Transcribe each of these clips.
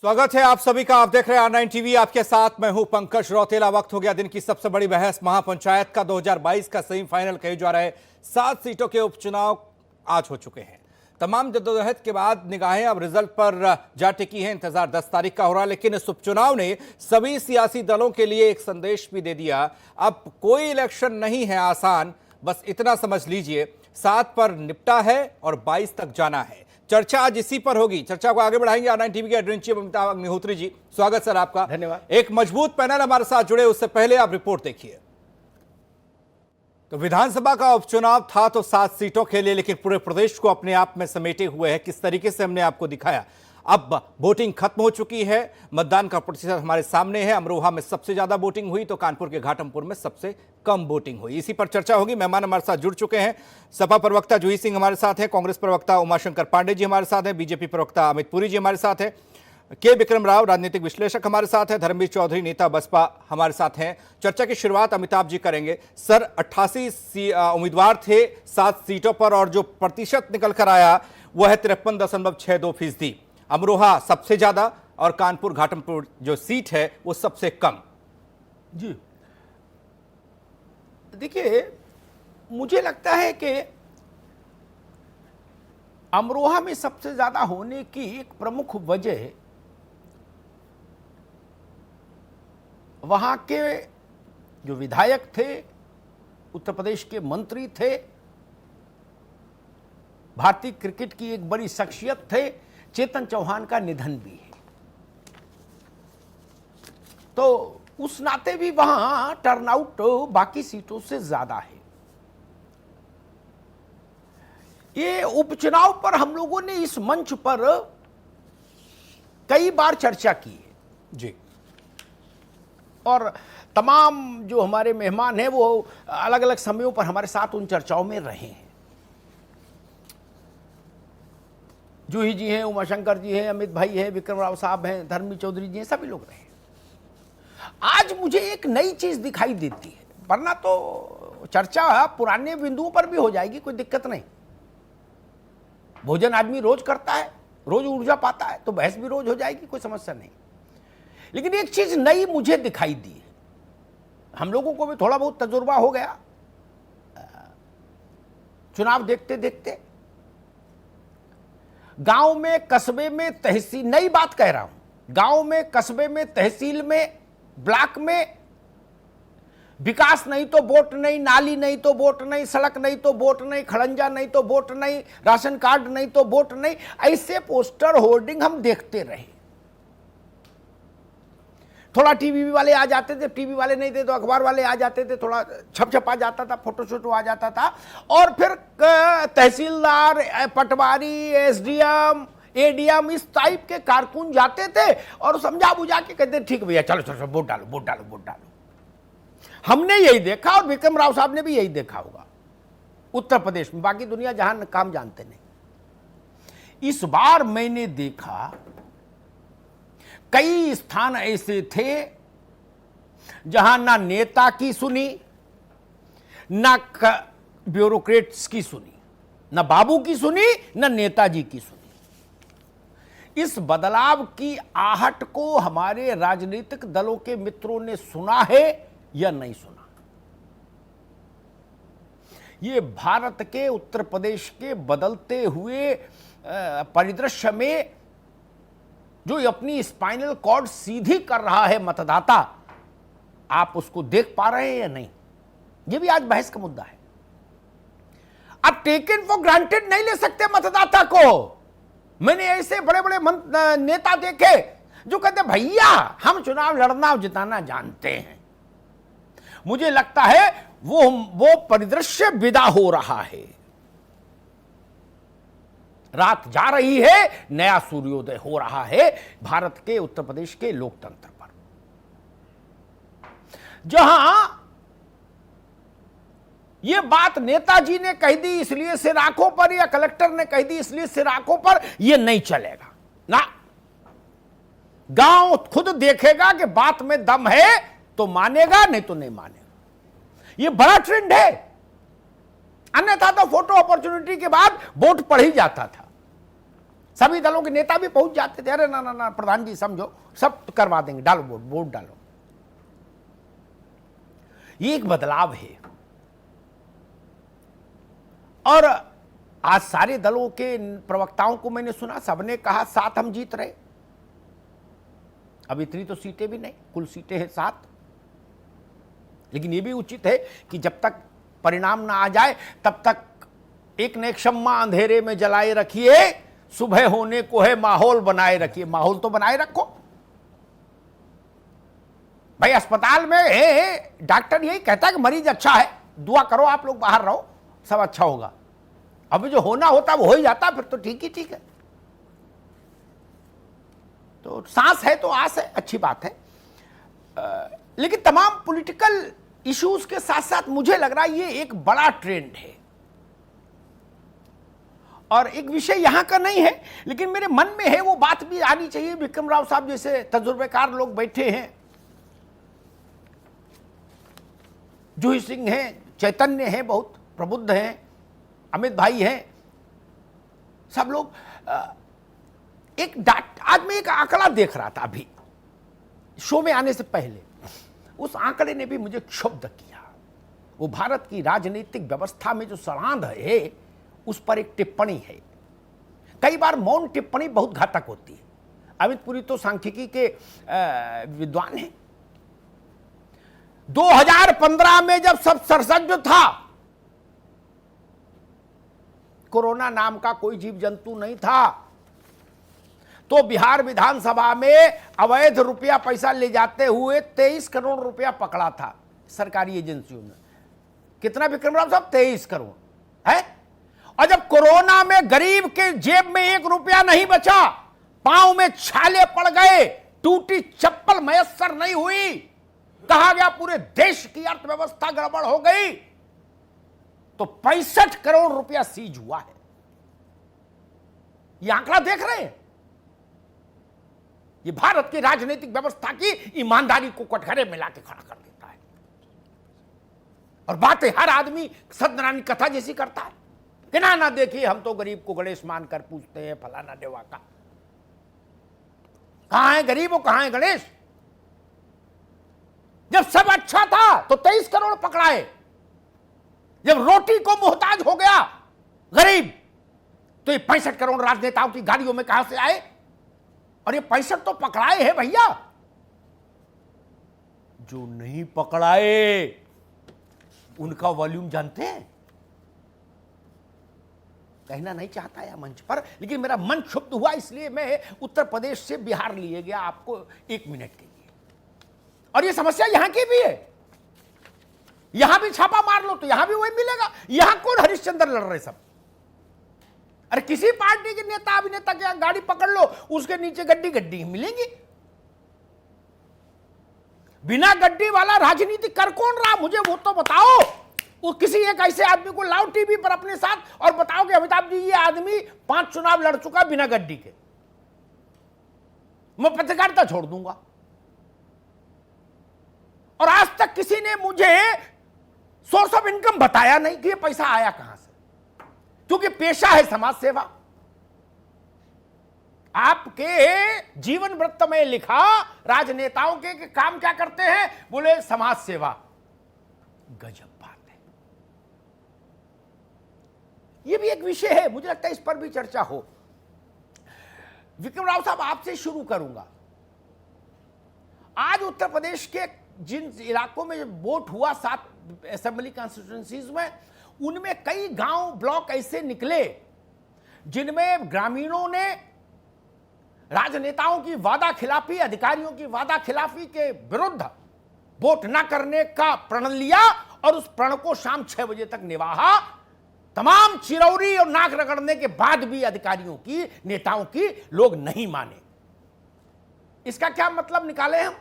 स्वागत है आप सभी का। आप देख रहे हैं R9 टीवी। आपके साथ मैं हूं पंकज रौतेला। वक्त हो गया दिन की सबसे बड़ी बहस। महापंचायत का 2022 का सेमीफाइनल कहे जा रहा है। 7 सीटों के उपचुनाव आज हो चुके हैं। तमाम जद्दोजहद के बाद निगाहें अब रिजल्ट पर जा टिकी हैं। इंतजार 10 तारीख का हो रहा है, लेकिन इस उपचुनाव ने सभी सियासी दलों के लिए एक संदेश भी दे दिया। अब कोई इलेक्शन नहीं है आसान, बस इतना समझ लीजिए। 7 पर निपटा है और 22 तक जाना है। चर्चा आज इसी पर होगी। चर्चा को आगे बढ़ाएंगे R9 टीवी के editor in chief Amitabh Agnihotri ji. स्वागत सर आपका। धन्यवाद। एक मजबूत पैनल हमारे साथ जुड़े, उससे पहले आप रिपोर्ट देखिए। तो विधानसभा का उपचुनाव था तो 7 सीटों के लिए, लेकिन पूरे प्रदेश को अपने आप में समेटे हुए है। किस तरीके से हमने आपको दिखाया। अब वोटिंग खत्म हो चुकी है, मतदान का प्रतिशत हमारे सामने है। अमरोहा में सबसे ज्यादा वोटिंग हुई तो कानपुर के घाटमपुर में सबसे कम वोटिंग हुई। इसी पर चर्चा होगी। मेहमान हमारे साथ जुड़ चुके हैं। सपा प्रवक्ता जूही सिंह हमारे साथ हैं, कांग्रेस प्रवक्ता उमाशंकर पांडे जी हमारे साथ हैं, बीजेपी प्रवक्ता अमित पुरी जी हमारे साथ हैं, के विक्रम राव राजनीतिक विश्लेषक हमारे साथ हैं, धर्मवीर चौधरी नेता बसपा हमारे साथ हैं। चर्चा की शुरुआत अमिताभ जी करेंगे। सर, 88 उम्मीदवार थे 7 सीटों पर और जो प्रतिशत निकल कर आया वह है 53.62%। अमरोहा सबसे ज्यादा और कानपुर घाटमपुर जो सीट है वो सबसे कम। जी देखिए, मुझे लगता है कि अमरोहा में सबसे ज्यादा होने की एक प्रमुख वजह वहां के जो विधायक थे, उत्तर प्रदेश के मंत्री थे, भारतीय क्रिकेट की एक बड़ी शख्सियत थे, चेतन चौहान का निधन भी है। तो उस नाते भी वहां टर्नआउट बाकी सीटों से ज्यादा है। ये उपचुनाव पर हम लोगों ने इस मंच पर कई बार चर्चा की है जी, और तमाम जो हमारे मेहमान हैं वो अलग अलग समयों पर हमारे साथ उन चर्चाओं में रहे हैं। जूही जी हैं, उमाशंकर जी हैं, अमित भाई हैं, विक्रम राव साहब हैं, धर्मवीर चौधरी जी हैं, सभी लोग रहे हैं। आज मुझे एक नई चीज दिखाई देती है, वरना तो चर्चा पुराने बिंदुओं पर भी हो जाएगी, कोई दिक्कत नहीं। भोजन आदमी रोज करता है, रोज ऊर्जा पाता है, तो बहस भी रोज हो जाएगी, कोई समस्या नहीं। लेकिन एक चीज नई मुझे दिखाई दी है। हम लोगों को भी थोड़ा बहुत तजुर्बा हो गया चुनाव देखते देखते। गांव में, कस्बे में, तहसील, नई बात कह रहा हूं, गांव में, कस्बे में, तहसील में, ब्लॉक में विकास नहीं तो वोट नहीं, नाली नहीं तो वोट नहीं, सड़क नहीं तो वोट नहीं, खड़ंजा नहीं तो वोट नहीं, राशन कार्ड नहीं तो वोट नहीं, ऐसे पोस्टर होर्डिंग हम देखते रहे। थोड़ा टीवी वाले आ जाते थे, टीवी वाले नहीं थे तो अखबार वाले आ जाते थे, थोड़ा छप आ जाता था, फोटो शोटो आ जाता था, और फिर तहसीलदार, पटवारी, एसडीएम, एडीएम, इस टाइप के कारकुन जाते थे और समझा बुझा के कहते ठीक भैया चलो चलो वोट डालो वोट डालो वोट डालो। हमने यही देखा और विक्रम राव साहब ने भी यही देखा होगा उत्तर प्रदेश में, बाकी दुनिया जहां काम जानते नहीं। इस बार मैंने देखा कई स्थान ऐसे थे जहां ना नेता की सुनी, ना ब्यूरोक्रेट्स की सुनी, ना बाबू की सुनी, ना नेताजी की सुनी। इस बदलाव की आहट को हमारे राजनीतिक दलों के मित्रों ने सुना है या नहीं सुना? ये भारत के, उत्तर प्रदेश के बदलते हुए परिदृश्य में जो अपनी स्पाइनल कॉर्ड सीधी कर रहा है मतदाता, आप उसको देख पा रहे हैं या नहीं? ये भी आज बहस का मुद्दा है। आप टेकन फॉर ग्रांटेड नहीं ले सकते मतदाता को। मैंने ऐसे बड़े बड़े नेता देखे जो कहते भैया हम चुनाव लड़ना और जिताना जानते हैं। मुझे लगता है वो परिदृश्य विदा हो रहा है। रात जा रही है, नया सूर्योदय हो रहा है भारत के, उत्तर प्रदेश के लोकतंत्र पर। जहां यह बात नेताजी ने कह दी इसलिए सिर आंखों पर, या कलेक्टर ने कह दी इसलिए सिर आंखों पर, यह नहीं चलेगा ना। गांव खुद देखेगा कि बात में दम है तो मानेगा, नहीं तो नहीं मानेगा। यह बड़ा ट्रेंड है। अन्यथा तो फोटो अपॉर्चुनिटी के बाद वोट पड़ ही जाता था। सभी दलों के नेता भी पहुंच जाते थे, अरे ना ना ना प्रधान जी समझो, सब करवा देंगे, डालो वोट डालो। ये एक बदलाव है। और आज सारे दलों के प्रवक्ताओं को मैंने सुना, सबने कहा 7 हम जीत रहे। अब इतनी तो सीटें भी नहीं, कुल सीटें हैं 7। लेकिन यह भी उचित है कि जब तक परिणाम ना आ जाए तब तक एक न एक शम्मा अंधेरे में जलाए रखिए, सुबह होने को है माहौल बनाए रखिए। माहौल तो बनाए रखो भाई। अस्पताल में डॉक्टर यही कहता है कि मरीज अच्छा है, दुआ करो, आप लोग बाहर रहो, सब अच्छा होगा। अभी जो होना होता वो हो ही जाता, फिर तो ठीक ही ठीक है। तो सांस है तो आस है, अच्छी बात है। लेकिन तमाम पॉलिटिकल इश्यूज के साथ साथ मुझे लग रहा है ये एक बड़ा ट्रेंड है। और एक विषय यहां का नहीं है, लेकिन मेरे मन में है, वो बात भी आनी चाहिए। विक्रम राव साहब जैसे तजुर्बेकार लोग बैठे हैं, जूही सिंह हैं, चैतन्य हैं, बहुत प्रबुद्ध हैं, अमित भाई हैं, सब लोग। आज मैं एक आंकड़ा देख रहा था अभी शो में आने से पहले, उस आंकड़े ने भी मुझे क्षुब्ध किया। वो भारत की राजनीतिक व्यवस्था में जो सड़ांध है उस पर एक टिप्पणी है। कई बार मौन टिप्पणी बहुत घातक होती है। अमित पुरी तो सांख्यिकी के विद्वान हैं। 2015 में जब सब सरसब्ज था, कोरोना नाम का कोई जीव जंतु नहीं था, तो बिहार विधानसभा में अवैध रुपया पैसा ले जाते हुए 23 करोड़ रुपया पकड़ा था सरकारी एजेंसियों में। कितना विक्रम राव साहब? 23 करोड़ है। और जब कोरोना में गरीब के जेब में 1 रुपया नहीं बचा, पांव में छाले पड़ गए, टूटी चप्पल मयस्सर नहीं हुई, कहा गया पूरे देश की अर्थव्यवस्था गड़बड़ हो गई, तो 65 करोड़ रुपया सीज हुआ है। यह आंकड़ा देख रहे हैं? ये भारत की राजनीतिक व्यवस्था की ईमानदारी को कटघरे में लाके खड़ा कर देता है। और बातें हर आदमी सत्यनारायण कथा जैसी करता है कि ना ना देखिए, हम तो गरीब को गणेश मानकर पूछते हैं, फलाना देवा का। कहां है गरीब और कहां है गणेश? जब सब अच्छा था तो 23 करोड़ पकड़ाए, जब रोटी को मोहताज हो गया गरीब, तो ये 65 करोड़ राजनेताओं की गाड़ियों में कहां से आए? और ये 65 तो पकड़ाए हैं भैया। जो नहीं पकड़ाए उनका वॉल्यूम जानते हैं? कहना नहीं चाहता है मंच पर, लेकिन मेरा मन क्षुब्ध हुआ, इसलिए मैं उत्तर प्रदेश से बिहार लिए गया आपको 1 मिनट के लिए। और ये समस्या यहां की भी है। यहां भी छापा मार लो तो यहां भी वही मिलेगा। यहां कौन हरिश्चंद्र लड़ रहे सब? अरे किसी पार्टी के नेता अभिनेता के गाड़ी पकड़ लो, उसके नीचे गड्डी गड्डी मिलेंगी। बिना गड्डी वाला राजनीति कर कौन रहा? मुझे वो तो बताओ। वो किसी एक ऐसे आदमी को लाओ टीवी पर अपने साथ और बताओ कि अमिताभ जी, ये आदमी 5 चुनाव लड़ चुका बिना गड्डी के, मैं पत्रकारिता छोड़ दूंगा। और आज तक किसी ने मुझे सोर्स ऑफ इनकम बताया नहीं कि ये पैसा आया कहां से, क्योंकि पेशा है समाज सेवा। आपके जीवन वृत्त में लिखा राजनेताओं के काम क्या करते हैं, बोले समाज सेवा। गजब बात है। यह भी एक विषय है, मुझे लगता है इस पर भी चर्चा हो। विक्रम राव साहब, आपसे शुरू करूंगा। आज उत्तर प्रदेश के जिन इलाकों में वोट हुआ 7 असेंबली कॉन्स्टिट्यूएंसीज में, उनमें कई गांव ब्लॉक ऐसे निकले जिनमें ग्रामीणों ने राजनेताओं की वादा खिलाफी, अधिकारियों की वादा खिलाफी के विरुद्ध वोट न करने का प्रण लिया और उस प्रण को शाम 6 बजे तक निभाया। तमाम चिरौरी और नाक रगड़ने के बाद भी अधिकारियों की, नेताओं की लोग नहीं माने। इसका क्या मतलब निकाले हम?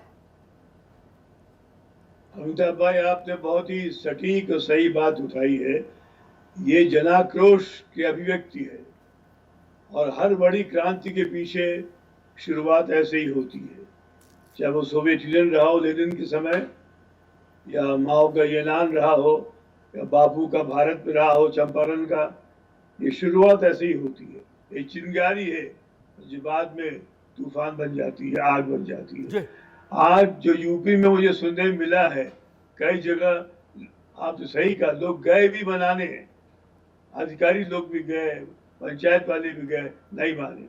अमिताभ भाई, आपने बहुत ही सटीक और सही बात उठाई है। ये जनाक्रोश की अभिव्यक्ति है और हर बड़ी क्रांति के पीछे शुरुआत ऐसे ही होती है। चाहे वो सोवियत यूनियन रहा हो लेनिन के समय, या माओ का यूनान रहा हो, या बापू का भारत में रहा हो, चंपारण का, ये शुरुआत ऐसे ही होती है। एक चिंगारी है जो बाद में तूफान बन जाती है, आग बन जाती है। आज जो यूपी में मुझे सुनने में मिला है, कई जगह आप तो सही कहा, लोग गए भी बनाने, अधिकारी लोग भी गए, पंचायत वाले भी गए, नहीं माने।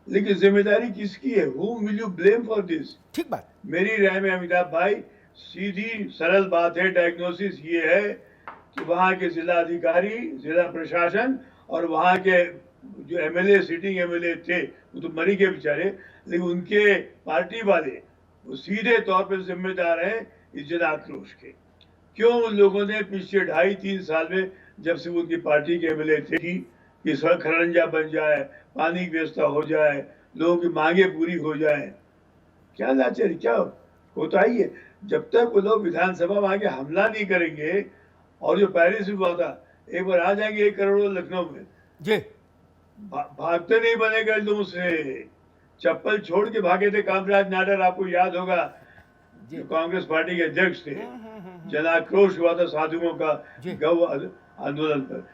लेकिन जिम्मेदारी किसकी है? Whom will you blame for this? ठीक बात। मेरी राय में अमिताभ भाई, सीधी सरल बात है, डायग्नोसिस ये है कि वहां के जिला अधिकारी, जिला प्रशासन और वहां के जो एमएलए, सिटिंग एमएलए थे, वो तो मरी गए बेचारे, लेकिन उनके पार्टी वाले वो सीधे तौर पर जिम्मेदार हैं इस जन आक्रोश के। क्यों उन लोगों ने पिछले 2.5-3 साल में, जब से उनकी पार्टी के एमएलए थे, कि सड़क खरंजा बन जाए, पानी की व्यवस्था हो जाए, लोगों की मांगे पूरी हो जाए, क्या लाचारी, क्या होता ही है। जब तक वो लोग विधानसभा में आके हमला नहीं करेंगे, और जो पहले से हुआ था, एक बार आ जाएंगे 1 करोड़ लखनऊ में जी, भागते नहीं बनेगा लोगों से। चप्पल छोड़ के भागे थे कामराज नाडर, आपको याद होगा, जो कांग्रेस पार्टी के अध्यक्ष थे। जन आक्रोश हुआ था साधुओं का गौ आंदोलन पर।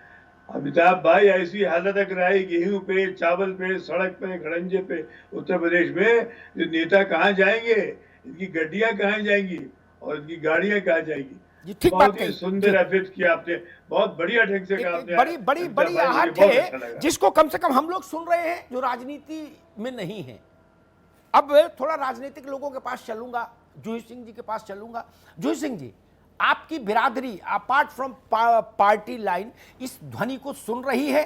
अमिताभ भाई ऐसी हालत अगर आई, गेहूं पे, चावल पे, सड़क पे, खड़ंजे पे, उत्तर प्रदेश में, जो नेता कहाँ जाएंगे, इनकी गड्डियां कहाँ जाएंगी और इनकी गाड़ियां कहाँ जाएंगी। बहुत ही सुंदर अभिव्यक्त किया आपने, बहुत बढ़िया ढंग से कहा आपने। बड़ी बड़ी बड़ी आहट है, जिसको कम से कम हम लोग सुन रहे हैं जो राजनीति में नहीं है। अब थोड़ा राजनीतिक लोगों के पास चलूंगा, जूही सिंह जी के पास चलूंगा। जूही सिंह जी, आपकी बिरादरी अपार्ट फ्रॉम पार्टी लाइन इस ध्वनि को सुन रही है?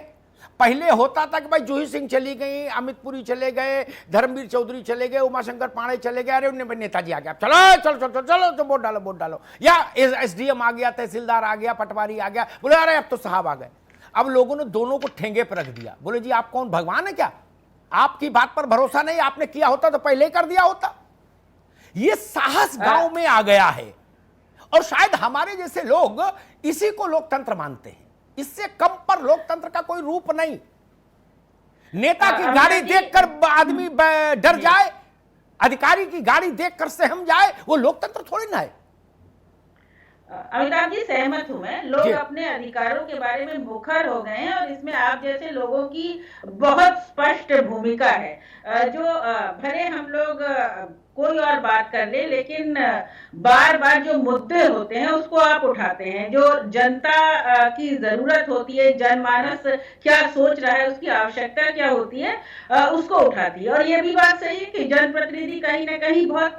पहले होता था कि भाई जूही सिंह चली गई, अमित पुरी चले गए, धर्मवीर चौधरी चले गए, उमाशंकर पांडे चले गए, अरे उन्हें नेताजी आ गया, चलो चलो चलो चलो तो वोट डालो वोट डालो, या एसडीएम आ गया, तहसीलदार आ गया, पटवारी आ गया, बोले अरे अब तो साहब आ गए। अब लोगों ने दोनों को ठेंगे पर रख दिया, बोले जी आप कौन भगवान है क्या? आपकी बात पर भरोसा नहीं, आपने किया होता तो पहले कर दिया होता। ये साहस गांव में आ गया है, और शायद हमारे जैसे लोग इसी को लोकतंत्र मानते हैं। इससे कम पर लोकतंत्र का कोई रूप नहीं। नेता की गाड़ी देखकर आदमी डर जाए, अधिकारी की गाड़ी देखकर सहम जाए, वो लोकतंत्र थोड़ी ना है। अमिताभ जी, सहमत हूं मैं। लोग अपने अधिकारों के बारे में मुखर हो गए हैं, और इसमें आप जैसे लोगों की बहुत स्पष्ट भूमिका है। जो भले हम लोग कोई और बात कर ले, लेकिन बार बार जो मुद्दे होते हैं उसको आप उठाते हैं। जो जनता की जरूरत होती है, जनमानस क्या सोच रहा है, उसकी आवश्यकता क्या होती है, उसको उठाती है। और ये भी बात सही है कि जनप्रतिनिधि कहीं ना कहीं बहुत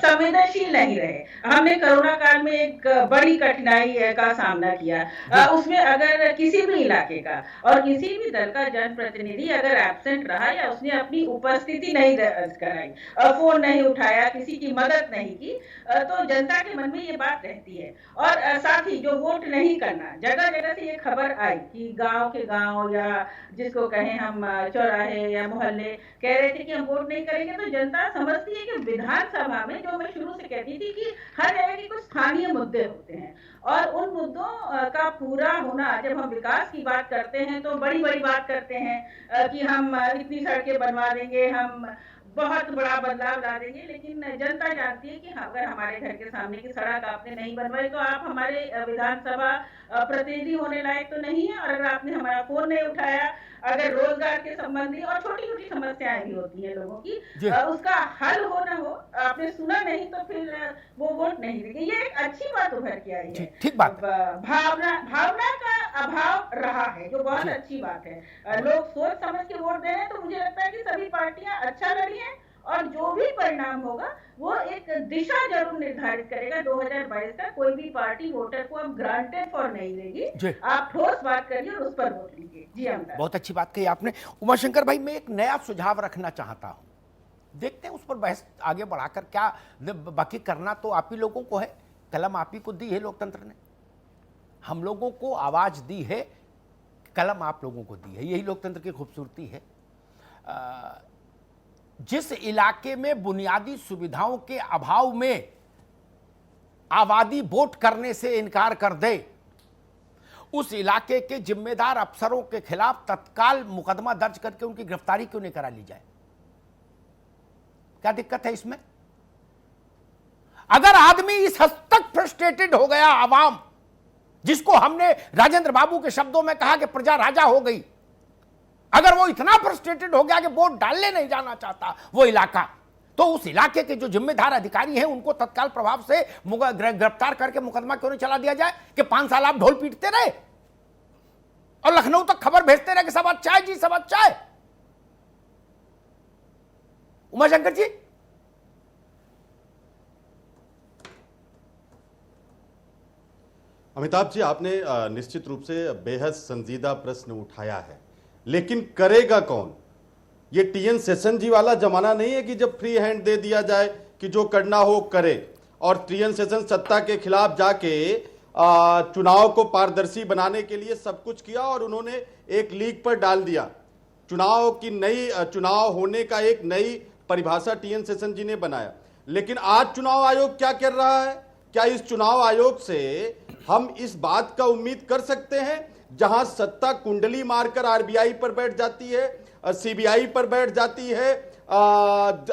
संवेदनशील नहीं रहे। हमने कोरोना काल में एक बड़ी कठिनाई का सामना किया। उसमें अगर किसी भी इलाके का और किसी भी दल का जनप्रतिनिधि अगर एब्सेंट रहा, या उसने अपनी उपस्थिति नहीं दर्ज कराई, फोन नहीं उठाया, किसी की मदद नहीं की, तो जनता के मन में ये बात रहती है। और साथ ही जो वोट नहीं करना, जगह जगह से ये खबर आई कि गांव के गांव, या जिसको कहें हम चौराहे या मोहल्ले, कह रहे थे कि हम वोट नहीं करेंगे। तो जनता समझती है कि विधानसभा में, जो मैं शुरू से कहती थी कि हर जगह के कुछ स्थानीय मुद्दे होते हैं, और उन मुद्दों का पूरा होना, जब हम विकास की बात करते हैं तो बड़ी बड़ी बात करते हैं कि हम इतनी सड़कें बनवा देंगे, हम बहुत बड़ा बदलाव ला देंगे। लेकिन जनता जानती है कि अगर हमारे घर के सामने की सड़क आपने नहीं बनवाई तो आप हमारे विधानसभा प्रतिनिधि होने लायक तो नहीं है। और अगर आपने हमारा फोन नहीं उठाया, अगर रोजगार के संबंधी और छोटी छोटी समस्याएं भी होती है लोगों की, उसका हल हो ना हो, आपने सुना नहीं तो फिर वो वोट नहीं देंगे। ये एक अच्छी बात उभर के आई है। ठीक बात। भावना का अभाव रहा है, जो बहुत अच्छी बात है। लोग सोच समझ के वोट दे रहे हैं। तो मुझे लगता है कि सभी पार्टियां अच्छा लड़ी हैं, और जो भी परिणाम होगा वो एक दिशा जरूर निर्धारित करेगा। 2022 का कोई भी पार्टी वोटर को अब ग्रांटेड फॉर नहीं देगी। आप ठोस बात करिए और उस पर वोट लीजिए। जी अमिताभ, बहुत अच्छी बात कही आपने। उमाशंकर भाई, मैं एक नया सुझाव रखना चाहता हूं, देखते हैं उस पर बहस आगे बढ़ाकर क्या। बाकी करना तो आप ही लोगों को है, कलम आप ही को दी है लोकतंत्र ने, हम लोगों को आवाज दी है, कलम आप लोगों को दी है। यही लोकतंत्र की खूबसूरती है। जिस इलाके में बुनियादी सुविधाओं के अभाव में आबादी वोट करने से इनकार कर दे, उस इलाके के जिम्मेदार अफसरों के खिलाफ तत्काल मुकदमा दर्ज करके उनकी गिरफ्तारी क्यों नहीं करा ली जाए? क्या दिक्कत है इसमें? अगर आदमी इस हद तक फ्रस्ट्रेटेड हो गया, आवाम, जिसको हमने राजेंद्र बाबू के शब्दों में कहा कि प्रजा राजा हो गई, अगर वो इतना फ्रस्ट्रेटेड हो गया कि वोट डालने नहीं जाना चाहता वो इलाका, तो उस इलाके के जो जिम्मेदार अधिकारी हैं उनको तत्काल प्रभाव से गिरफ्तार करके मुकदमा क्यों नहीं चला दिया जाए कि 5 साल आप ढोल पीटते रहे और लखनऊ तक खबर भेजते रहे कि सब अच्छा है जी, सब अच्छा है। उमाशंकर जी, अमिताभ जी, आपने निश्चित रूप से बेहद संजीदा प्रश्न उठाया है, लेकिन करेगा कौन? ये टीएन सेशन जी वाला जमाना नहीं है कि जब फ्री हैंड दे दिया जाए कि जो करना हो करे। और टीएन सेशन सत्ता के खिलाफ जाके चुनाव को पारदर्शी बनाने के लिए सब कुछ किया और उन्होंने एक लीक पर डाल दिया। चुनाव होने का एक नई परिभाषा टीएन सेशन जी ने बनाया। लेकिन आज चुनाव आयोग क्या कर रहा है? क्या इस चुनाव आयोग से हम इस बात का उम्मीद कर सकते हैं जहां सत्ता कुंडली मारकर आरबीआई पर बैठ जाती है, सीबीआई पर बैठ जाती है,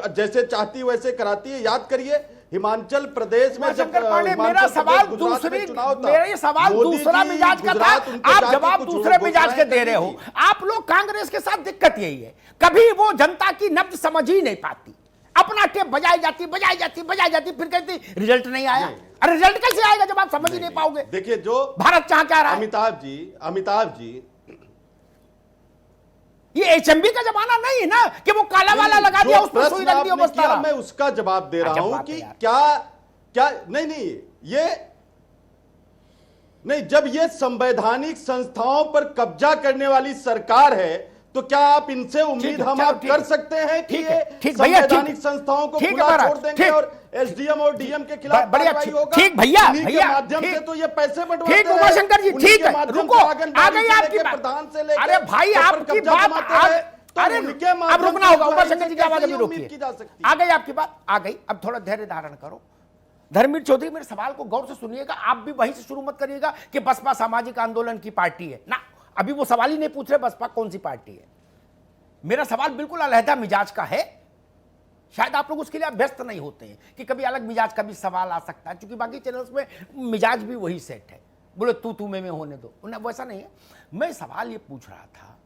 जैसे चाहती वैसे कराती है? याद करिए हिमाचल प्रदेश में जब मेरा सवाल दूसरा मिजाज का था, आप जवाब दूसरे मिजाज के दे रहे हो। आप लोग कांग्रेस के साथ दिक्कत यही है, कभी वो जनता की नब्ज समझ ही नहीं पाती, अपना टेप बजाई जाती, फिर कहती रिजल्ट नहीं आया। अरे रिजल्ट कैसे आएगा जब आप समझ ही नहीं पाओगे? देखिए, जो भारत चाह क्या रहा है? अमिताभ जी, ये एचएमबी का जमाना नहीं है ना कि वो काला वाला लगा दिया, उस पर सुई रख दिया, बस तारा। मैं उसका जवाब दे रहा हूं कि क्या नहीं, जब ये संवैधानिक संस्थाओं पर कब्जा करने वाली सरकार है तो क्या आप इनसे उम्मीद हम आप कर सकते हैं कि ये संवैधानिक संस्थाओं को खुला छोड़ देंगे और एसडीएम और डीएम के खिलाफ कार्रवाई होगा? ठीक भैया, माध्यम से तो ये पैसे बंटवाते हैं। ठीक उमाशंकर जी, ठीक है, रुको, आ गई आपकी बात। अरे भाई आपकी बात, अरे अब रुकना होगा। उमाशंकर जी की आवाज अभी रोकिए, आ गई आपकी बात, आ गई। अब थोड़ा धैर्य धारण करो। धर्मवीर चौधरी, मेरे सवाल को गौर से सुनिएगा, आप भी वहीं से शुरू मत करिएगा कि बसपा सामाजिक आंदोलन की पार्टी है ना। अभी वो सवाल ही नहीं पूछ रहे बसपा कौन सी पार्टी है। मेरा सवाल बिल्कुल अलहदा मिजाज का है। शायद आप लोग उसके लिए व्यस्त नहीं होते हैं कि कभी अलग मिजाज का भी सवाल आ सकता है, क्योंकि बाकी चैनल्स में मिजाज भी वही सेट है, बोले तू में होने दो, वैसा नहीं है। मैं सवाल ये पूछ रहा था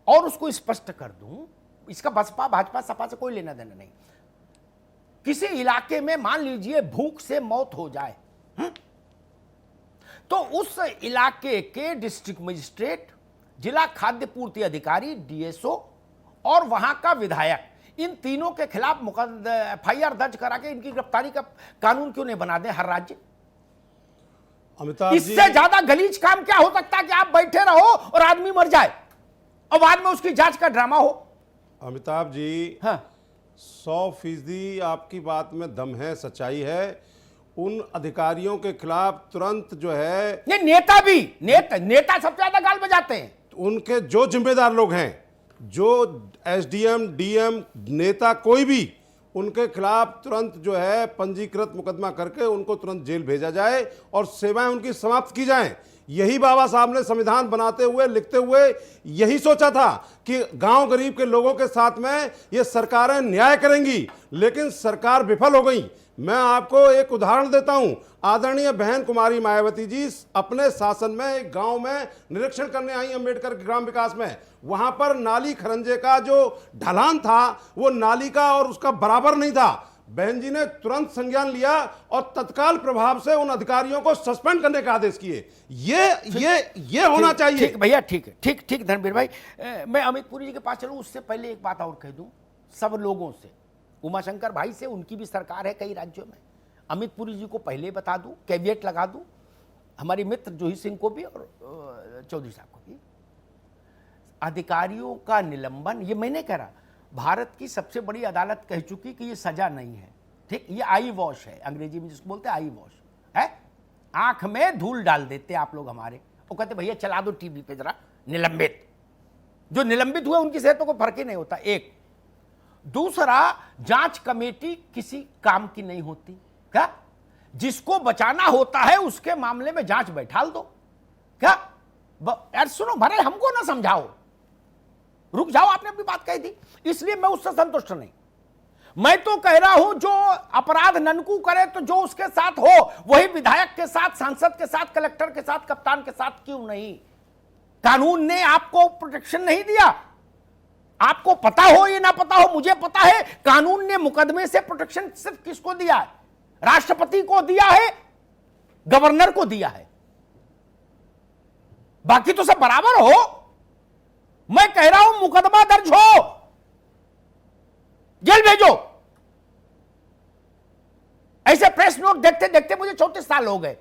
और उसको स्पष्ट कर दूं, इसका बसपा भाजपा सपा से कोई लेना देना नहीं। किसी इलाके में मान लीजिए भूख से मौत हो जाए, तो उस इलाके के डिस्ट्रिक्ट मजिस्ट्रेट, जिला खाद्य पूर्ति अधिकारी डीएसओ और वहां का विधायक, इन तीनों के खिलाफ एफआईआर दर्ज करा के इनकी गिरफ्तारी का कानून क्यों नहीं बना दे हर राज्य? अमिताभ जी, इससे ज्यादा गलीज काम क्या हो सकता है कि आप बैठे रहो और आदमी मर जाए और बाद में उसकी जांच का ड्रामा हो? अमिताभ जी, हाँ, 100% आपकी बात में दम है, सच्चाई है। उन अधिकारियों के खिलाफ तुरंत जो है, ये नेता भी, नेता सबसे ज्यादा गाल बजाते हैं। उनके जो जिम्मेदार लोग हैं, जो एसडीएम डीएम नेता कोई भी, उनके खिलाफ तुरंत जो है पंजीकृत मुकदमा करके उनको तुरंत जेल भेजा जाए और सेवाएं उनकी समाप्त की जाएं। यही बाबा साहब ने संविधान बनाते हुए, लिखते हुए यही सोचा था कि गांव गरीब के लोगों के साथ में ये सरकारें न्याय करेंगी, लेकिन सरकार विफल हो गई। मैं आपको एक उदाहरण देता हूं। आदरणीय बहन कुमारी मायावती जी अपने शासन में एक गांव में निरीक्षण करने आई अंबेडकर ग्राम विकास में। वहां पर नाली खरंजे का जो ढलान था वो नाली का और उसका बराबर नहीं था। बहन जी ने तुरंत संज्ञान लिया और तत्काल प्रभाव से उन अधिकारियों को सस्पेंड करने का आदेश किए। ये होना चाहिए। ठीक भैया, ठीक है, ठीक धर्मवीर भाई। मैं अमित पुरी जी के पास चलूं उससे पहले एक बात और कह दूं सब लोगों से, उमाशंकर भाई से, उनकी भी सरकार है कई राज्यों में। अमित पुरी जी को पहले बता दूं, कैविएट लगा दूं, हमारे मित्र जूही सिंह को भी और चौधरी साहब को भी। अधिकारियों का निलंबन, ये मैं नहीं कह रहा, भारत की सबसे बड़ी अदालत कह चुकी कि ये सजा नहीं है। ठीक, ये आई वॉश है, अंग्रेजी में जिसको बोलते हैं आई वॉश है। आंख में धूल डाल देते आप लोग हमारे, वो कहते भैया चला दो टीवी पे जरा निलंबित। जो निलंबित हुए उनकी सेहत को कोई फर्क ही नहीं होता। एक दूसरा, जांच कमेटी किसी काम की नहीं होती क्या? जिसको बचाना होता है उसके मामले में जांच बैठाल दो क्या? यार सुनो, भरे हमको ना समझाओ, रुक जाओ, आपने अपनी बात कही थी, इसलिए मैं उससे संतुष्ट नहीं। मैं तो कह रहा हूं जो अपराध ननकू करे तो जो उसके साथ हो वही विधायक के साथ, सांसद के साथ, कलेक्टर के साथ, कप्तान के साथ क्यों नहीं? कानून ने आपको प्रोटेक्शन नहीं दिया। आपको पता हो या ना पता हो, मुझे पता है कानून ने मुकदमे से प्रोटेक्शन सिर्फ किसको दिया है? राष्ट्रपति को दिया है, गवर्नर को दिया है, बाकी तो सब बराबर हो। मैं कह रहा हूं मुकदमा दर्ज हो, जेल भेजो। ऐसे प्रेस नोट देखते देखते मुझे 34 साल हो गए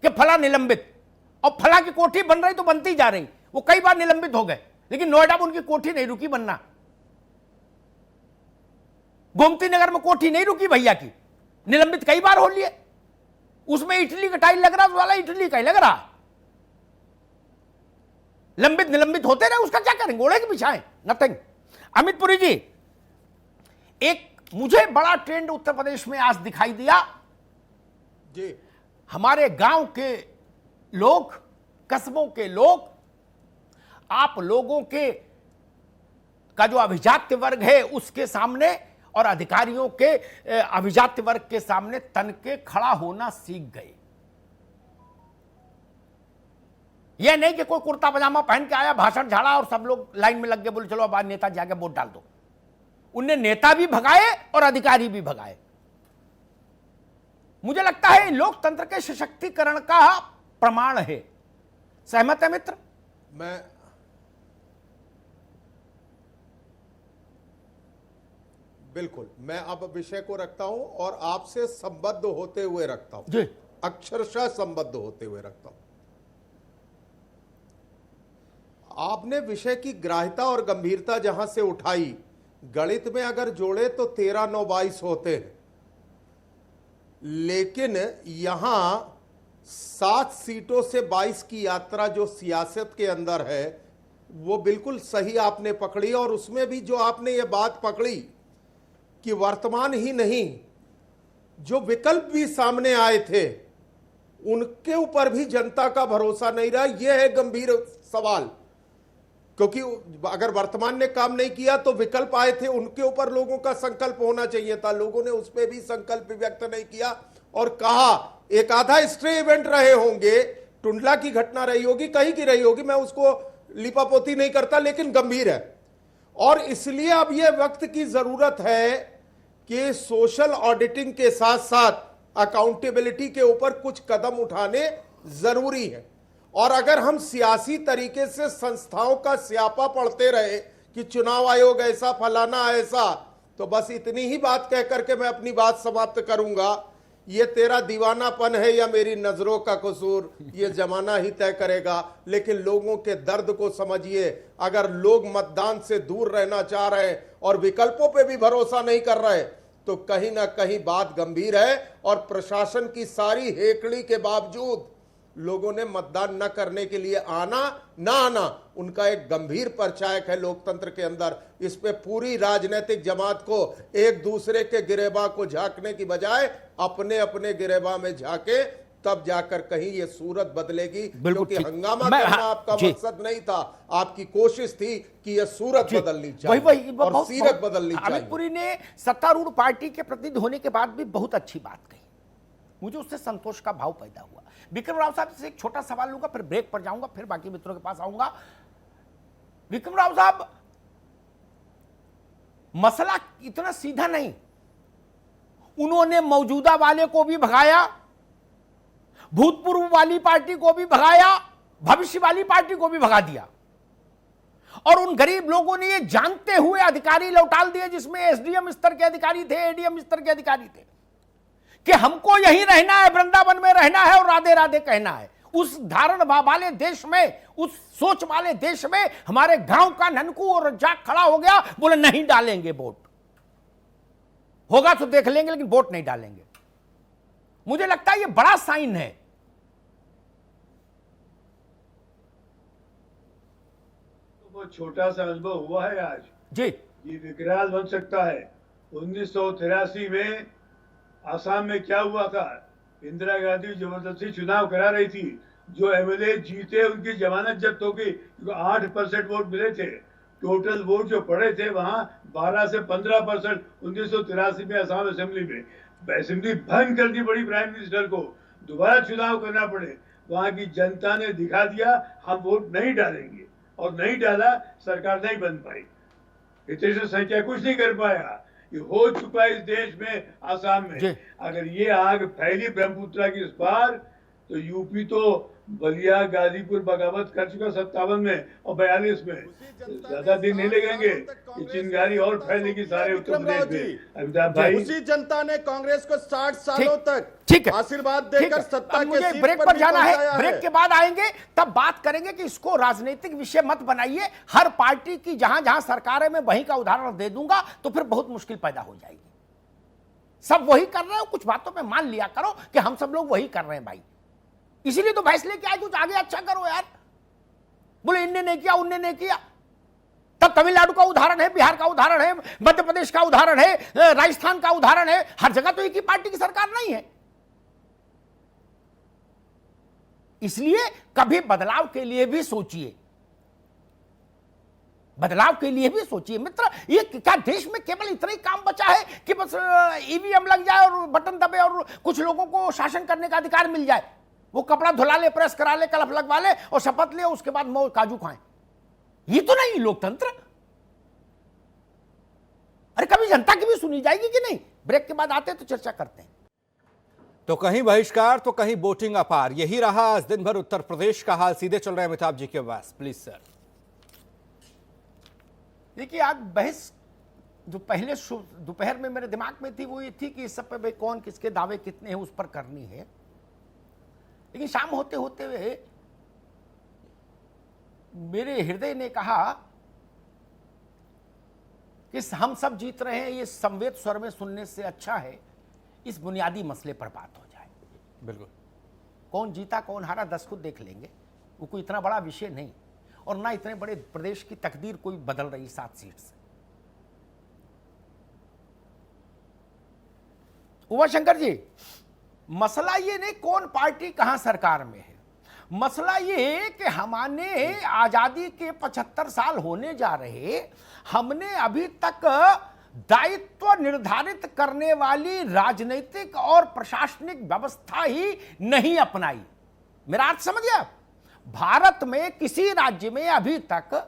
कि फला निलंबित, और फला की कोठी बन रही तो बनती जा रही। वो कई बार निलंबित हो गए, लेकिन नोएडा में उनकी कोठी नहीं रुकी बनना। गोमती नगर में कोठी नहीं रुकी भैया की, निलंबित कई बार हो लिए। उसमें इटली का टाइल लग रहा, वाला इटली का ही लग रहा। लंबित निलंबित होते रहे, उसका क्या करेंगे? ओढ़े के बिछाएं, नथिंग। अमित पुरी जी, एक मुझे बड़ा ट्रेंड उत्तर प्रदेश में आज दिखाई दिया जी। हमारे गांव के लोग, कस्बों के लोग, आप लोगों के का जो अभिजात्य वर्ग है उसके सामने और अधिकारियों के अभिजात्य वर्ग के सामने तन के खड़ा होना सीख गए। यह नहीं कि कोई कुर्ता पजामा पहन के आया, भाषण झाड़ा और सब लोग लाइन में लग गए, बोले चलो अब आज नेता जाके वोट डाल दो। उनने नेता भी भगाए और अधिकारी भी भगाए। मुझे लगता है लोकतंत्र के सशक्तिकरण का प्रमाण है। सहमत है मित्र? बिल्कुल, मैं अब विषय को रखता हूं और आपसे संबद्ध होते हुए रखता हूं जी। अक्षरशः संबद्ध होते हुए रखता हूं। आपने विषय की ग्राह्यता और गंभीरता जहां से उठाई, गणित में अगर जोड़े तो 13 9 22 होते हैं, लेकिन यहां 7 सीटों से 22 की यात्रा जो सियासत के अंदर है वो बिल्कुल सही आपने पकड़ी। और उसमें भी जो आपने ये बात पकड़ी कि वर्तमान ही नहीं, जो विकल्प भी सामने आए थे उनके ऊपर भी जनता का भरोसा नहीं रहा। यह है गंभीर सवाल, क्योंकि अगर वर्तमान ने काम नहीं किया तो विकल्प आए थे, उनके ऊपर लोगों का संकल्प होना चाहिए था। लोगों ने उस पर भी संकल्प व्यक्त नहीं किया और कहा एक आधा स्ट्रे इवेंट रहे होंगे, टुंडला की घटना रही होगी, कहीं की रही होगी, मैं उसको लिपापोती नहीं करता, लेकिन गंभीर है। और इसलिए अब यह वक्त की जरूरत है कि सोशल ऑडिटिंग के साथ साथ अकाउंटेबिलिटी के ऊपर कुछ कदम उठाने जरूरी है। और अगर हम सियासी तरीके से संस्थाओं का स्यापा पढ़ते रहे कि चुनाव आयोग ऐसा फलाना ऐसा, तो बस इतनी ही बात कह करके मैं अपनी बात समाप्त करूंगा। ये तेरा दीवानापन है या मेरी नजरों का कसूर, ये जमाना ही तय करेगा। लेकिन लोगों के दर्द को समझिए। अगर लोग मतदान से दूर रहना चाह रहे हैं और विकल्पों पे भी भरोसा नहीं कर रहे, तो कहीं ना कहीं बात गंभीर है। और प्रशासन की सारी हेकड़ी के बावजूद लोगों ने मतदान न करने के लिए आना ना आना उनका एक गंभीर परिचायक है लोकतंत्र के अंदर। इस पे पूरी राजनीतिक जमात को एक दूसरे के गिरेबां को झांकने की बजाय अपने अपने गिरेबां में झांके, तब जाकर कहीं ये सूरत बदलेगी। क्योंकि हंगामा करना आपका मकसद नहीं था, आपकी कोशिश थी कि यह सूरत बदलनी चाहिए और सीरत बदलनी चाहिए। अमित पुरी ने सत्तारूढ़ पार्टी के प्रतिनिधि होने के बाद भी बहुत अच्छी बात कही, मुझे उससे संतोष का भाव पैदा हुआ। विक्रम राव साहब से एक छोटा सवाल लूंगा, फिर ब्रेक पर जाऊंगा, फिर बाकी मित्रों के पास आऊंगा। विक्रम राव साहब, मसला इतना सीधा नहीं, उन्होंने मौजूदा वाले को भी भगाया, भूतपूर्व वाली पार्टी को भी भगाया, भविष्य वाली पार्टी को भी भगा दिया। और उन गरीब लोगों ने ये जानते हुए अधिकारी लौटा दिए, जिसमें एसडीएम स्तर के अधिकारी थे, एडीएम स्तर के अधिकारी थे, कि हमको यहीं रहना है, वृंदावन में रहना है और राधे राधे कहना है। उस धारण वाले देश में, उस सोच वाले देश में हमारे गांव का ननकू और रज्जाक खड़ा हो गया, बोले नहीं डालेंगे वोट, होगा तो देख लेंगे लेकिन वोट नहीं डालेंगे। मुझे लगता है ये बड़ा साइन है। वो छोटा सा अनुभव हुआ है आज जी, ये विकराल बन सकता है। 1983 में आसाम में क्या हुआ था, इंदिरा गांधी जबरदस्ती चुनाव करा रही थी, जो एमएलए जीते उनकी जमानत जब्त हो गई, 8% वोट मिले थे। टोटल वोट जो पड़े थे वहां 12 से 15% 1983 में आसाम असेंबली में। असेंबली भंग करनी पड़ी प्राइम मिनिस्टर को, दोबारा चुनाव करना पड़े। वहां की जनता ने दिखा दिया हम वोट नहीं डालेंगे, और नहीं डाला, सरकार नहीं बन पाई। हितेश संख्या कुछ नहीं कर पाया। ये हो चुका है इस देश में, आसाम में। अगर ये आग फैली ब्रह्मपुत्र की इस पार, तो यूपी तो बलिया, गाजीपुर बगावत कर चुका 57 में और 42 में। ज्यादा दिन नहीं लगेंगे, ये चिंगारी और फैलेगी सारे उत्तर प्रदेश में। अमिताभ भाई, उसी जनता ने कांग्रेस को 60 सालों तक ठीक है, आशीर्वाद देकर सत्ता के मुझे सीट ब्रेक पर भी जाना है। पहुंचाया ब्रेक के बाद आएंगे, तब बात करेंगे कि इसको राजनीतिक विषय मत बनाइए। हर पार्टी की जहां जहां सरकार है, मैं वहीं का उदाहरण दे दूंगा तो फिर बहुत मुश्किल पैदा हो जाएगी। सब वही कर रहे हो, कुछ बातों पे मान लिया करो कि हम सब लोग वही कर रहे हैं भाई। इसीलिए तो फैसले क्या है, कुछ आगे अच्छा करो यार। बोले इनने नहीं किया, उनने नहीं किया। तब तमिलनाडु का उदाहरण है, बिहार का उदाहरण है, मध्य प्रदेश का उदाहरण है, राजस्थान का उदाहरण है। हर जगह तो एक ही पार्टी की सरकार नहीं है। इसलिए कभी बदलाव के लिए भी सोचिए, बदलाव के लिए भी सोचिए मित्र। ये क्या देश में केवल इतना ही काम बचा है कि बस ईवीएम लग जाए और बटन दबे और कुछ लोगों को शासन करने का अधिकार मिल जाए? वो कपड़ा धुला ले, प्रेस करा ले, कलफ लगवा ले और शपथ ले, उसके बाद मौज काजू खाएं। ये तो नहीं लोकतंत्र। अरे कभी जनता की भी सुनी जाएगी कि नहीं? ब्रेक के बाद आते तो चर्चा करते हैं। तो कहीं बहिष्कार तो कहीं वोटिंग अपार, यही रहा आज दिन भर उत्तर प्रदेश का हाल। सीधे चल रहे हैं अमिताभ जी के पास, प्लीज सर। देखिए, आज बहस जो पहले दोपहर में मेरे दिमाग में थी वो ये थी कि इस सब पे भाई कौन किसके दावे कितने हैं उस पर करनी है। लेकिन शाम होते होते हुए मेरे हृदय ने कहा कि हम सब जीत रहे हैं, ये संवेद स्वर में सुनने से अच्छा है इस बुनियादी मसले पर बात हो जाए। बिल्कुल। कौन जीता कौन हारा 10 खुद देख लेंगे, वो कोई इतना बड़ा विषय नहीं, और ना इतने बड़े प्रदेश की तकदीर कोई बदल रही 7 सीट से। उमाशंकर जी, मसला ये नहीं कौन पार्टी कहां सरकार में है, मसला ये कि हमने आजादी के 75 साल होने जा रहे, हमने अभी तक दायित्व निर्धारित करने वाली राजनीतिक और प्रशासनिक व्यवस्था ही नहीं अपनाई। मेरा अर्थ समझ गया? भारत में किसी राज्य में अभी तक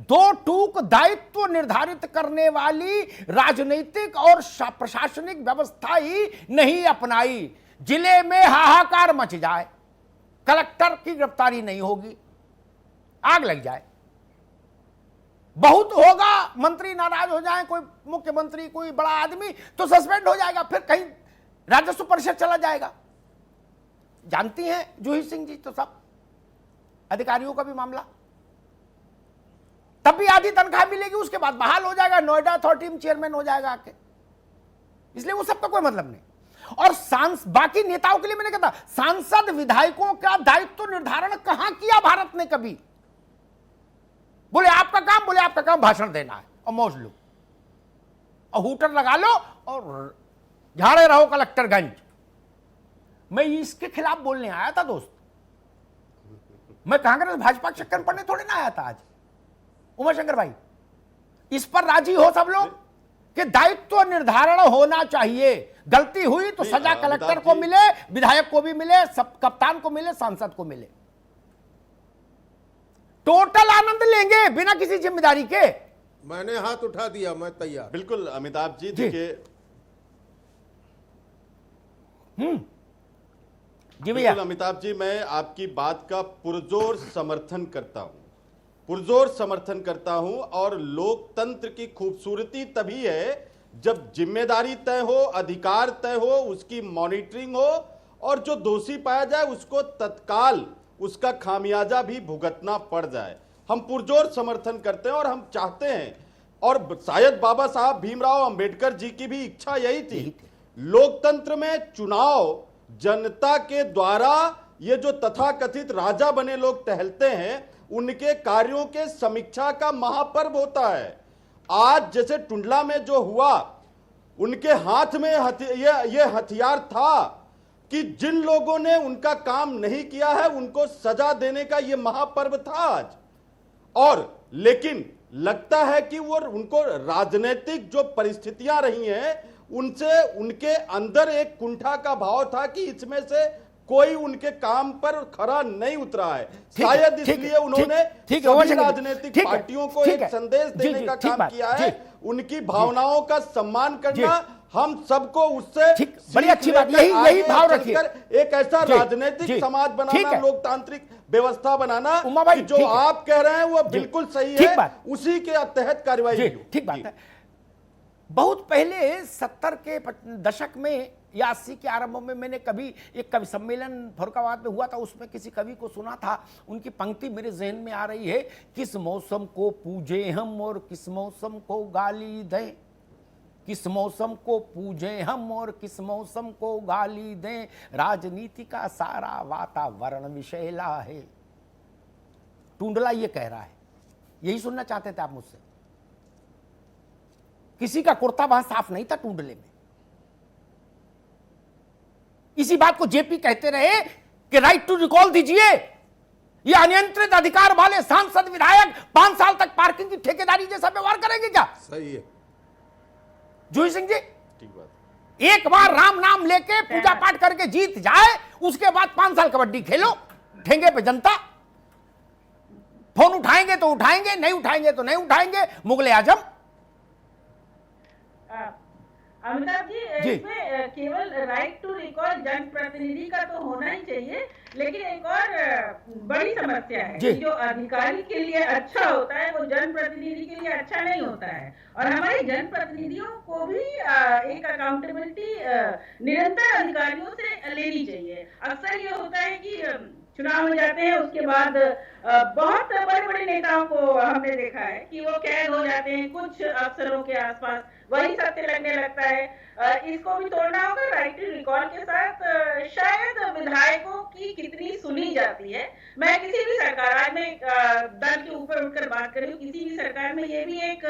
2 टूक दायित्व निर्धारित करने वाली राजनीतिक और प्रशासनिक व्यवस्था ही नहीं अपनाई। जिले में हाहाकार मच जाए, कलेक्टर की गिरफ्तारी नहीं होगी, आग लग जाए, बहुत होगा, मंत्री नाराज हो जाए, कोई मुख्यमंत्री कोई बड़ा आदमी तो सस्पेंड हो जाएगा, फिर कहीं राजस्व परिषद चला जाएगा। जानती हैं जूही सिंह जी तो सब अधिकारियों का भी मामला, तब भी आधी तनख्वाह मिलेगी, उसके बाद बहाल हो जाएगा, नोएडा अथॉरिटी में चेयरमैन हो जाएगा आके। इसलिए वो सबका कोई मतलब नहीं। और बाकी नेताओं के लिए मैंने कहा था, सांसद विधायकों का दायित्व निर्धारण कहां किया भारत ने कभी? बोले आपका काम भाषण देना है और मौज लो और हूटर लगा लो और झाड़े रहो कलेक्टरगंज। मैं इसके खिलाफ बोलने आया था दोस्त, मैं कांग्रेस भाजपा के चक्कर पड़ने थोड़े ना आया था आज। उमाशंकर भाई, इस पर राजी हो सब लोग कि दायित्व निर्धारण होना चाहिए, गलती हुई तो सजा कलेक्टर को मिले, विधायक को भी मिले, सब कप्तान को मिले, सांसद को मिले, टोटल आनंद लेंगे बिना किसी जिम्मेदारी के। मैंने हाथ उठा दिया, मैं तैयार। बिल्कुल अमिताभ जी, देखिए जी भैया। बिल्कुल अमिताभ जी, मैं आपकी बात का पुरजोर समर्थन करता हूं, पुरजोर समर्थन करता हूं। और लोकतंत्र की खूबसूरती तभी है जब जिम्मेदारी तय हो, अधिकार तय हो, उसकी मॉनिटरिंग हो, और जो दोषी पाया जाए उसको तत्काल उसका खामियाजा भी भुगतना पड़ जाए। हम पुरजोर समर्थन करते हैं और हम चाहते हैं, और शायद बाबा साहब भीमराव अंबेडकर जी की भी इच्छा यही थी, लोकतंत्र में चुनाव जनता के द्वारा, ये जो तथाकथित राजा बने लोग टहलते हैं, उनके कार्यों के समीक्षा का महापर्व होता है। आज जैसे टुंडला में जो हुआ, उनके हाथ में ये हथियार था कि जिन लोगों ने उनका काम नहीं किया है उनको सजा देने का ये महापर्व था आज। और लेकिन लगता है कि वो उनको राजनीतिक जो परिस्थितियां रही हैं उनसे, उनके अंदर एक कुंठा का भाव था कि इसमें से कोई उनके काम पर खरा नहीं उतरा है। ठीक है, शायद ठीक है, इसलिए उन्होंने ठीक है, सभी राजनीतिक पार्टियों को एक संदेश देने का काम किया है। उनकी भावनाओं का सम्मान करना, हम सबको उससे ठीक, बड़ी अच्छी बात, यही भाव रखिए। एक ऐसा राजनीतिक समाज बनाना, लोकतांत्रिक व्यवस्था बनाना कि जो आप कह रहे हैं वो बिल्कुल सही है, उसी के तहत कार्रवाई। ठीक बात है। बहुत पहले 70 के दशक में या 80 के आरंभ में मैंने कभी एक कवि सम्मेलन फरुखाबाद में हुआ था, उसमें किसी कवि को सुना था। उनकी पंक्ति मेरे जहन में आ रही है, किस मौसम को पूजे हम और किस मौसम को गाली दें, किस मौसम को पूजे हम और किस मौसम को गाली दें, राजनीति का सारा वातावरण विषैला है। टुंडला ये कह रहा है, यही सुनना चाहते थे आप मुझसे? किसी का कुर्ता वहां साफ नहीं था टुंडले में। इसी बात को जेपी कहते रहे कि राइट टू रिकॉल दीजिए। ये अनियंत्रित अधिकार वाले सांसद विधायक 5 साल तक पार्किंग की ठेकेदारी जैसा व्यवहार करेंगे क्या? सही है जूही सिंह जी, ठीक बात। एक बार राम नाम लेके पूजा पाठ करके जीत जाए, उसके बाद 5 साल कबड्डी खेलो, ठेंगे पे जनता। फोन उठाएंगे तो उठाएंगे, नहीं उठाएंगे तो नहीं उठाएंगे। मुगले आजम। अमिताभ जी, इसमें केवल राइट टू रिकॉल जनप्रतिनिधि का तो होना ही चाहिए, लेकिन एक और बड़ी समस्या है कि जो अधिकारी के लिए अच्छा होता है वो जनप्रतिनिधि के लिए अच्छा नहीं होता है। और हमारे जनप्रतिनिधियों को भी एक अकाउंटेबिलिटी निरंतर अधिकारियों से लेनी चाहिए। अक्सर ये होता है कि चुनाव हो जाते हैं, उसके बाद बहुत बड़े बड़े नेताओं को हमने देखा है कि वो कैद हो जाते हैं कुछ अफसरों के आसपास, वही सत्य लगने लगता है। इसको भी तोड़ना होगा। राइट टू रिकॉल के साथ शायद विधायकों की कितनी सुनी जाती है। मैं किसी भी सरकार, आज मैं दल के ऊपर उठकर बात कर रही हूँ, किसी भी सरकार में ये भी एक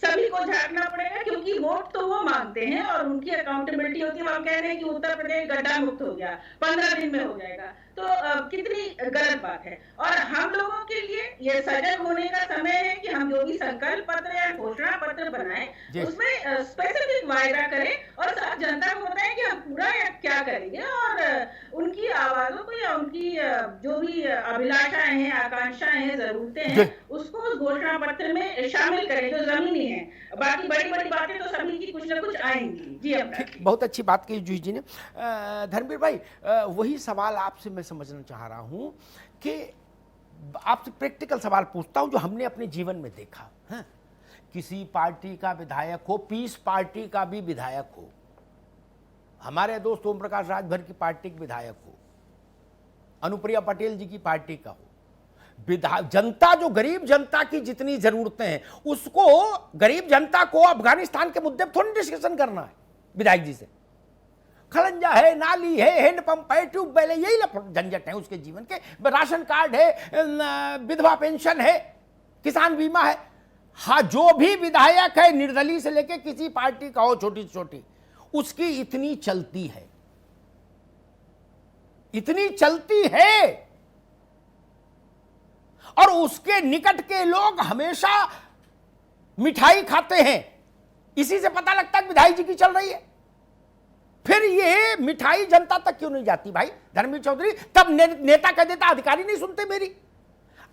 सभी को झांकना पड़ेगा, क्योंकि वोट तो वो मांगते हैं और उनकी अकाउंटेबिलिटी होती है। हम कह रहे हैं कि उत्तर प्रदेश गड्ढा मुक्त हो गया, 15 दिन में हो जाएगा, तो कितनी गलत बात है। और हम लोगों के लिए ये सजग होने का समय है कि हम जो भी संकल्प पत्र या घोषणा पत्र बनाएं, उसमें स्पेसिफिक वायदा करें और साथ जनता को बताएं कि हम पूरा क्या करेंगे, और उनकी आवाजों को या उनकी जो भी अभिलाषाएं हैं, आकांक्षाएं हैं, जरूरतें हैं, उसको उस घोषणा पत्र में शामिल करें जो जमीनी है। बाकी बड़ी बड़ी बातें तो सभी की कुछ ना कुछ आएंगी। जी, बहुत अच्छी बात की जूही जी ने। धर्मवीर भाई, वही सवाल आपसे मैं समझना चाह रहा हूं कि आपसे प्रैक्टिकल सवाल पूछता हूं जो हमने अपने जीवन में देखा है। किसी पार्टी का विधायक हो, पीस पार्टी का भी विधायक हो, हमारे दोस्त ओम प्रकाश राजभर की पार्टी के विधायक हो, अनुप्रिया पटेल जी की पार्टी का हो, जनता जो गरीब जनता की जितनी जरूरतें हैं उसको, गरीब जनता को अफगानिस्तान के मुद्दे पर थोड़ी डिस्कशन करना है विधायक जी से। खलंजा है, नाली है, हैंडपंप है, ट्यूबवेल है, यही झंझट है उसके जीवन के। राशन कार्ड है, विधवा पेंशन है, किसान बीमा है। हाँ, जो भी विधायक है, निर्दलीय से लेके किसी पार्टी का हो, छोटी से छोटी, उसकी इतनी चलती है, इतनी चलती है, और उसके निकट के लोग हमेशा मिठाई खाते हैं। इसी से पता लगता है कि विधायक जी की चल रही है। फिर ये मिठाई जनता तक क्यों नहीं जाती भाई धर्मवीर चौधरी? तब नेता कह देता अधिकारी नहीं सुनते मेरी।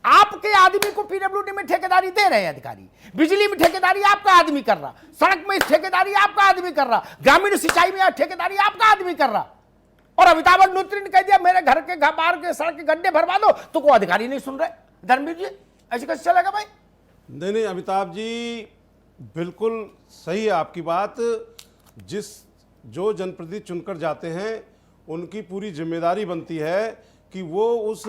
आपके आदमी को पीडब्ल्यूडी में ठेकेदारी दे रहे हैं अधिकारी, बिजली में ठेकेदारी आपका आदमी कर रहा, सड़क में ठेकेदारी आपका आदमी कर रहा, ग्रामीण सिंचाई में ठेकेदारी आपका आदमी कर रहा, और अमिताभ अग्निहोत्री ने कह दिया मेरे घर के बाहर के सड़क के गड्ढे भरवा दो, तो कोई अधिकारी नहीं सुन रहे। धर्मवीर जी, ऐसे कैसे चलेगा भाई? नहीं, अमिताभ जी बिल्कुल सही है आपकी बात। जो जनप्रतिनिधि चुनकर जाते हैं उनकी पूरी जिम्मेदारी बनती है कि वो उस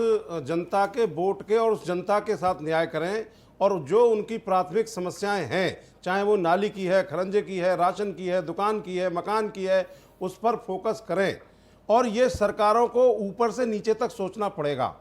जनता के वोट के और उस जनता के साथ न्याय करें, और जो उनकी प्राथमिक समस्याएं हैं, चाहे वो नाली की है, खरंजे की है, राशन की है, दुकान की है, मकान की है, उस पर फोकस करें। और ये सरकारों को ऊपर से नीचे तक सोचना पड़ेगा,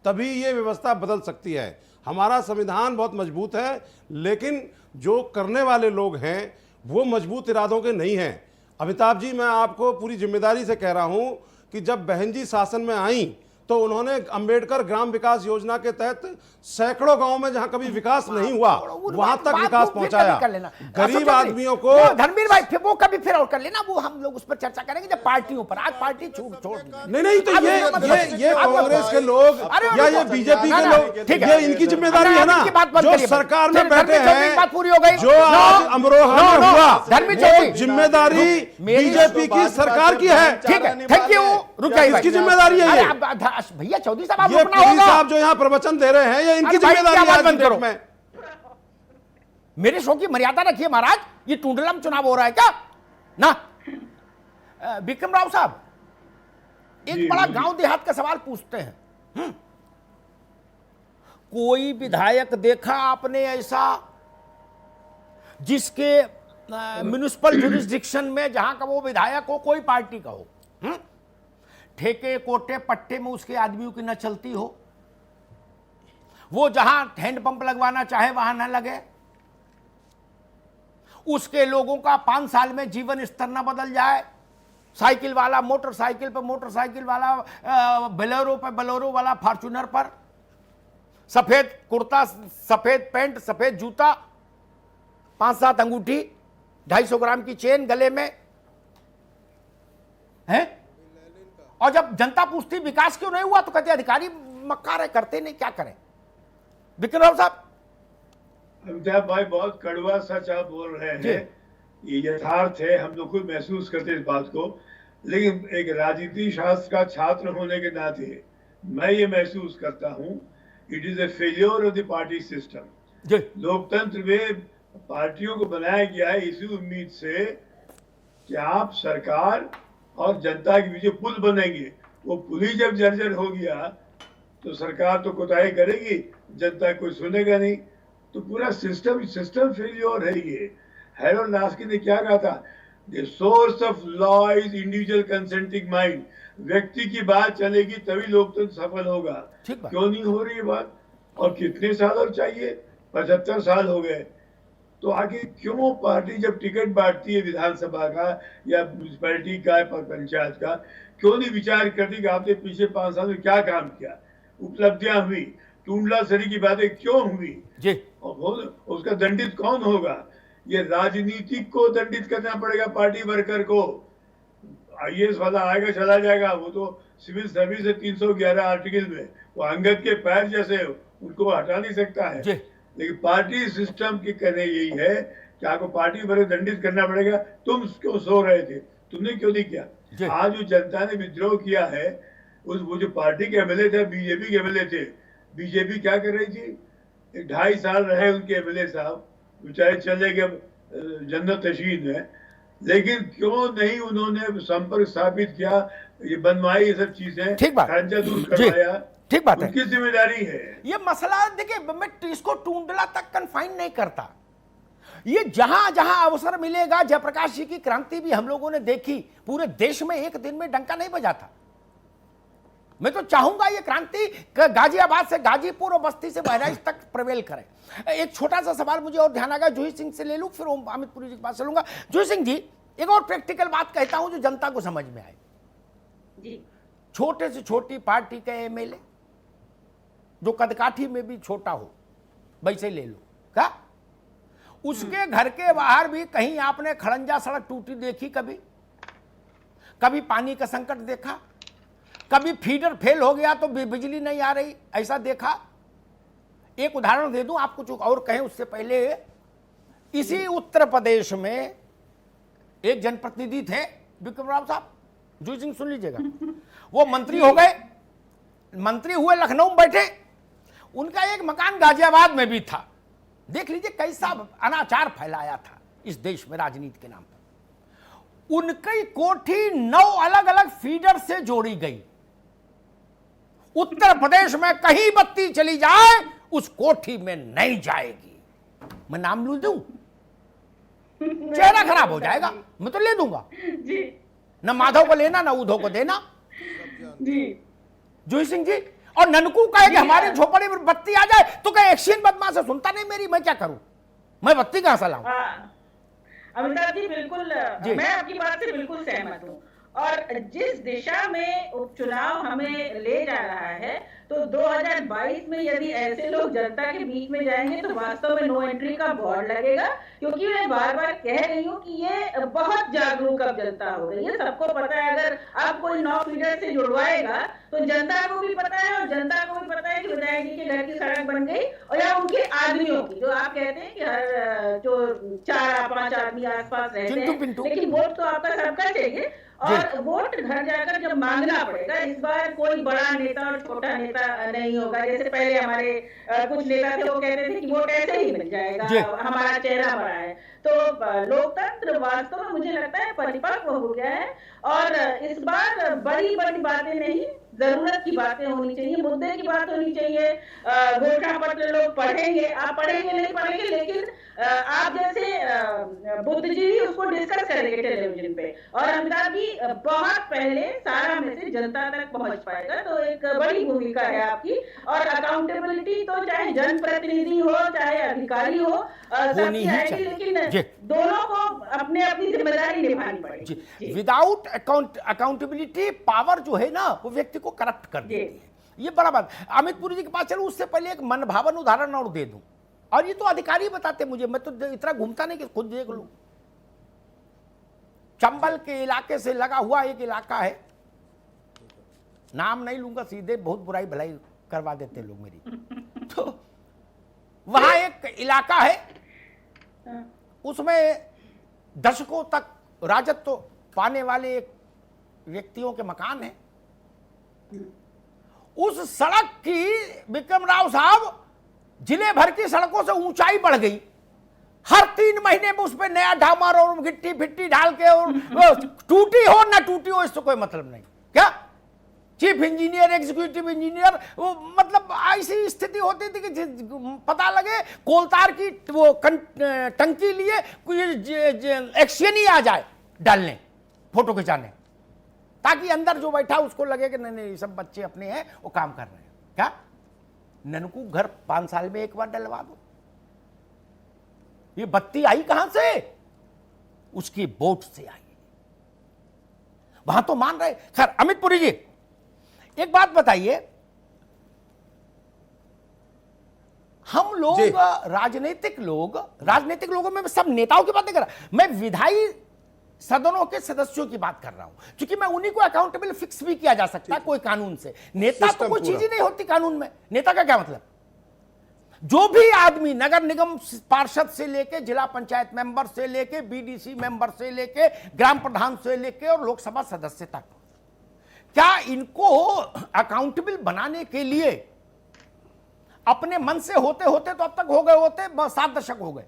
तभी ये व्यवस्था बदल सकती है। हमारा संविधान बहुत मजबूत है, लेकिन जो करने वाले लोग हैं वो मजबूत इरादों के नहीं हैं। अमिताभ जी, मैं आपको पूरी जिम्मेदारी से कह रहा हूं कि जब बहन जी शासन में आई तो उन्होंने अंबेडकर ग्राम विकास योजना के तहत सैकड़ों गांव में जहां कभी विकास नहीं हुआ वहां तक विकास पहुंचाया। गरीब आदमियों को धर्मवीर भाई फिर वो कभी फिर और कर लेना, वो हम लोग उस पर चर्चा करेंगे जब पार्टियों पर। आज पार्टी छोड़ नहीं तो ये कांग्रेस के लोग या ये बीजेपी के लोग, ये इनकी जिम्मेदारी है ना, जो सरकार में बैठे हैं। बात पूरी हो गई। जो आज अमरोहा में हुआ धर्मवीर जिम्मेदारी बीजेपी की सरकार की है। ठीक है, थैंक यू। रुक जाइए, किसकी जिम्मेदारी है ये? भैया चौधरी साहब, ये पुरी साहब जो यहाँ प्रवचन दे रहे हैं, ये इनकी जिम्मेदारी है आज की डेट में। मेरे शो की मर्यादा रखिए महाराज, ये टूंडलम चुनाव हो रहा है क्या ना? विक्रम राव साहब, एक बड़ा गांव देहात का सवाल पूछते हैं। कोई विधायक देखा आपने ऐसा जिसके म्युनिसिपल जुरिस्डिक्शन में, जहां का वो विधायक हो, कोई पार्टी का हो, ठेके कोटे पट्टे में उसके आदमियों की न चलती हो, वो जहां हैंडपंप लगवाना चाहे वहां न लगे, उसके लोगों का 5 साल में जीवन स्तर न बदल जाए, साइकिल वाला मोटरसाइकिल पर मोटरसाइकिल वाला, बोलेरो पर बोलेरो वाला, फॉर्च्यूनर पर, सफेद कुर्ता, सफेद पैंट, सफेद जूता, 5-7 अंगूठी, 250 ग्राम की चेन गले में है। और जब जनता पूछती विकास क्यों नहीं हुआ तो कहते अधिकारी मक्कार है, करते नहीं, क्या करें? विक्रम राव साहब। अमिताभ भाई, बहुत कड़वा सच आप बोल रहे हैं, ये यथार्थ है, हम लोग खुद महसूस करते हैं इस बात को। लेकिन एक राजनीति शास्त्र का छात्र होने के नाते मैं ये महसूस करता हूँ, it is a failure of the party system. लोकतंत्र में पार्टियों को बनाया गया है इसी उम्मीद से कि आप सरकार और जनता के बीच पुल बनेंगे। वो पुल ही जब जर्जर हो गया तो सरकार तो कोताही करेगी, जनता कोई सुनेगा नहीं, तो पूरा सिस्टम फेलियर है। ये हैरोल्ड लास्की ने क्या कहा था? The source of law is individual consenting mind. व्यक्ति की बात चलेगी तभी लोकतंत्र सफल होगा। क्यों नहीं हो रही बात? और कितने साल और चाहिए? 75 साल हो गए। तो आगे क्यों पार्टी जब टिकट बांटती है विधानसभा का या म्यूनिसिपैलिटी का, पंचायत का, क्यों नहीं विचार करती कि आपने पिछले 5 साल में क्या काम किया, उपलब्धियां हुई, टूंडला सरी की बातें क्यों हुई जी, और उसका दंडित कौन होगा? ये राजनीतिक को दंडित करना पड़ेगा, पार्टी वर्कर को। IAS वाला आएगा चला जाएगा, वो तो सिविल सर्विस है 311 आर्टिकल में, वो अंगद के पैर जैसे, उनको हटा नहीं सकता है। लेकिन पार्टी सिस्टम की कहने यही है कि आपको पार्टी वर्ग दंडित करना पड़ेगा। तुम क्यों सो रहे थे? तुमने क्यों नहीं किया? आज जो जनता ने विद्रोह किया है, वो जो पार्टी के MLA थे, बीजेपी के MLA थे, बीजेपी क्या कर रही थी? 2.5 साल रहे उनके MLA साहब, बेचारे चले गए जन्नत नशीन है। लेकिन क्यों नहीं उन्होंने संपर्क स्थापित किया, ये बनवाई, ये सब चीजें, खर्चा दूर करवाया? ठीक बात है, उनकी जिम्मेदारी है। ये मसला देखिए, मैं इसको टूंडला तक कन्फाइन नहीं करता। ये जहां जहां अवसर मिलेगा, जयप्रकाश जी की क्रांति भी हम लोगों ने देखी, पूरे देश में एक दिन में डंका नहीं बजा था। मैं तो चाहूंगा ये क्रांति गाजियाबाद से गाजीपुर और बस्ती से बहराइच तक प्रवेल करे। एक छोटा सा सवाल मुझे और ध्यान आएगा, जूही सिंह से ले लूं, फिर अमितपुरी जी के पास चलूंगा। जूही सिंह जी, एक और प्रैक्टिकल बात कहता हूं जो जनता को समझ में आए। छोटे से छोटी पार्टी के MLA जो कदकाठी में भी छोटा हो, वैसे ले लो क्या? उसके घर के बाहर भी कहीं आपने खड़ंजा सड़क टूटी देखी? कभी पानी का संकट देखा? कभी फीडर फेल हो गया तो बिजली नहीं आ रही, ऐसा देखा? एक उदाहरण दे दूं आपको, कुछ और कहें उससे पहले। इसी उत्तर प्रदेश में एक जनप्रतिनिधि थे, विक्रम राव साहब, जूही सिंह सुन लीजिएगा, वो मंत्री हो गए, मंत्री हुए, लखनऊ में बैठे, उनका एक मकान गाजियाबाद में भी था। देख लीजिए कैसा अनाचार फैलाया था इस देश में राजनीति के नाम पर। उनकी कोठी 9 अलग अलग फीडर से जोड़ी गई। उत्तर प्रदेश में कहीं बत्ती चली जाए उस कोठी में नहीं जाएगी। मैं नाम लू दूं? चेहरा खराब हो जाएगा। मैं तो ले दूंगा जी, न माधव को लेना, न उधो को देना जी। जूही सिंह जी, और ननकू कहे कि हमारी झोपड़ी में बत्ती आ जाए तो कहे एक्शन बदमाश है, सुनता नहीं मेरी, मैं क्या करूं? मैं बत्ती कहां से लाऊं? अमिताभ जी, बिल्कुल मैं आपकी बात से बिल्कुल सहमत हूं। और जिस दिशा में उपचुनाव हमें ले जा रहा है, तो 2022 में यदि ऐसे लोग जनता के बीच में जाएंगे तो वास्तव में नो एंट्री का बोर्ड लगेगा। क्योंकि मैं बार बार कह रही हूँ कि ये बहुत जागरूक अब जनता हो गई है, सबको पता है। अगर अब कोई 9 फीडर से जुड़वाएगा तो जनता को भी पता है, और जनता को भी पता है कि विधायक जी के घर की सड़क बन गई, और या उनके आदमियों की, जो आप कहते हैं कि हर जो 4-5 आदमी आसपास रहते हैं, लेकिन वोट तो आपका सबका चाहिए। और वोट घर जाकर जब मांगना पड़ेगा, इस बार कोई बड़ा नेता और छोटा नेता नहीं होगा। जैसे पहले हमारे कुछ नेता थे, वो कहते थे कि वोट ऐसे ही मिल जाएगा, हमारा चेहरा बड़ा है। तो लोकतंत्र वास्तव में मुझे लगता है परिपक्व हो गया है, और इस बार बड़ी बड़ी बातें नहीं, जरूरत की बातें होनी चाहिए, मुद्दे की बात होनी चाहिए। घोषणा पत्र लोग पढ़ेंगे, आप पढ़ेंगे नहीं पढ़ेंगे, लेकिन आप जैसे बुद्धिजीवी उसको डिस्कस करेंगे टेलीविजन पे, और अमिताभ जी बहुत पहले सारा मैसेज जनता तक पहुंच पाएगा। तो एक बड़ी भूमिका है आपकी, और अकाउंटेबिलिटी तो चाहे जनप्रतिनिधि हो चाहे अधिकारी हो, सबकी आएगी, लेकिन दोनों को अपने अपनी जिम्मेदारी निभानी पड़ेगी। विदाउट अकाउंटेबिलिटी पावर जो है ना, वो व्यक्ति को करप्ट कर देती है। ये बड़ा बात। अमित पुरी जी के पास चलो, उससे पहले एक मनभावन उदाहरण और दे दूं, और ये तो अधिकारी बताते मुझे, मैं तो इतना घूमता नहीं कि खुद देख लूं। चंबल के इलाके से लगा हुआ एक इलाका है, नाम नहीं लूंगा, सीधे बहुत बुराई भलाई करवा देते लोग मेरी। तो वहां एक इलाका है, उसमें दशकों तक राजत्व पाने वाले व्यक्तियों के मकान हैं। उस सड़क की, विक्रम राव साहब, जिले भर की सड़कों से ऊंचाई बढ़ गई। हर 3 महीने में उस पर नया डामर और गिट्टी फिट्टी डाल के, और टूटी हो ना टूटी हो इससे कोई मतलब नहीं। क्या चीफ इंजीनियर, एग्जीक्यूटिव इंजीनियर, वो मतलब ऐसी स्थिति होती थी कि पता लगे कोलतार की वो टंकी लिए कोई एक्शन ही आ जाए डालने, फोटो खिंचाने, ताकि अंदर जो बैठा उसको लगे कि नहीं ये सब बच्चे अपने हैं, वो काम कर रहे हैं। क्या ननकू घर 5 साल में एक बार डलवा दो। ये बत्ती आई कहां से? उसकी वोट से आई। वहां तो मान रहे। खैर, अमित पुरी जी, एक बात बताइए, हम लोग राजनीतिक लोगों में सब नेताओं की बात नहीं कर रहा, मैं विधायी सदनों के सदस्यों की बात कर रहा हूं, क्योंकि मैं उन्हीं को अकाउंटेबल फिक्स भी किया जा सकता है कोई कानून से। नेता तो कोई चीज ही नहीं होती कानून में। नेता का क्या मतलब? जो भी आदमी नगर निगम पार्षद से लेके, जिला पंचायत मेंबर से लेके, बीडीसी मेंबर से लेके, ग्राम प्रधान से लेके और लोकसभा सदस्य तक, क्या इनको अकाउंटेबल बनाने के लिए अपने मन से होते होते तो अब तक हो गए होते 7 दशक हो गए,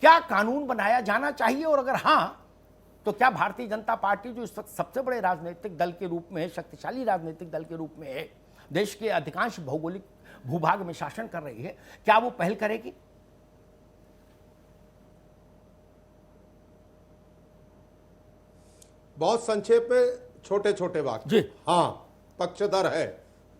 क्या कानून बनाया जाना चाहिए? और अगर हां, तो क्या भारतीय जनता पार्टी, जो इस वक्त सबसे बड़े राजनीतिक दल के रूप में है, शक्तिशाली राजनीतिक दल के रूप में है, देश के अधिकांश भौगोलिक भूभाग में शासन कर रही है, क्या वो पहल करेगी? बहुत संक्षेप में छोटे छोटे वाक्य। हाँ, पक्षधर है।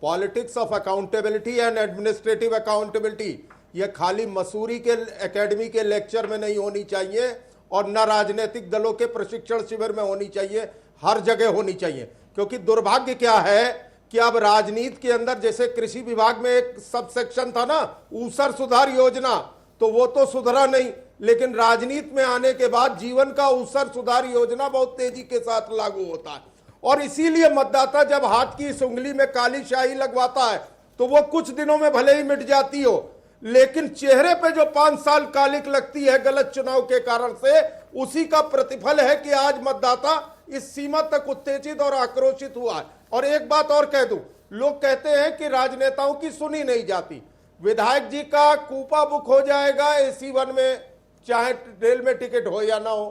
Politics of accountability and administrative accountability, ये खाली मसूरी के एकेडमी के लेक्चर में नहीं होनी चाहिए, और न राजनीतिक दलों के प्रशिक्षण शिविर में होनी चाहिए, हर जगह होनी चाहिए। क्योंकि दुर्भाग्य क्या है कि अब राजनीति के अंदर, जैसे कृषि विभाग में एक सब सेक्शन था ना, ऊसर सुधार योजना, तो वो तो सुधरा नहीं, लेकिन राजनीति में आने के बाद जीवन का ऊसर सुधार योजना बहुत तेजी के साथ लागू होता है। और इसीलिए मतदाता जब हाथ की इस उंगली में काली शाही लगवाता है, तो वो कुछ दिनों में भले ही मिट जाती हो, लेकिन चेहरे पे जो 5 साल कालिक लगती है गलत चुनाव के कारण से, उसी का प्रतिफल है कि आज मतदाता इस सीमा तक उत्तेजित और आक्रोशित हुआ है। और एक बात और कह दूं, लोग कहते हैं कि राजनेताओं की सुनी नहीं जाती। विधायक जी का कूपा बुक हो जाएगा AC1 में, चाहे रेल में टिकट हो या ना हो,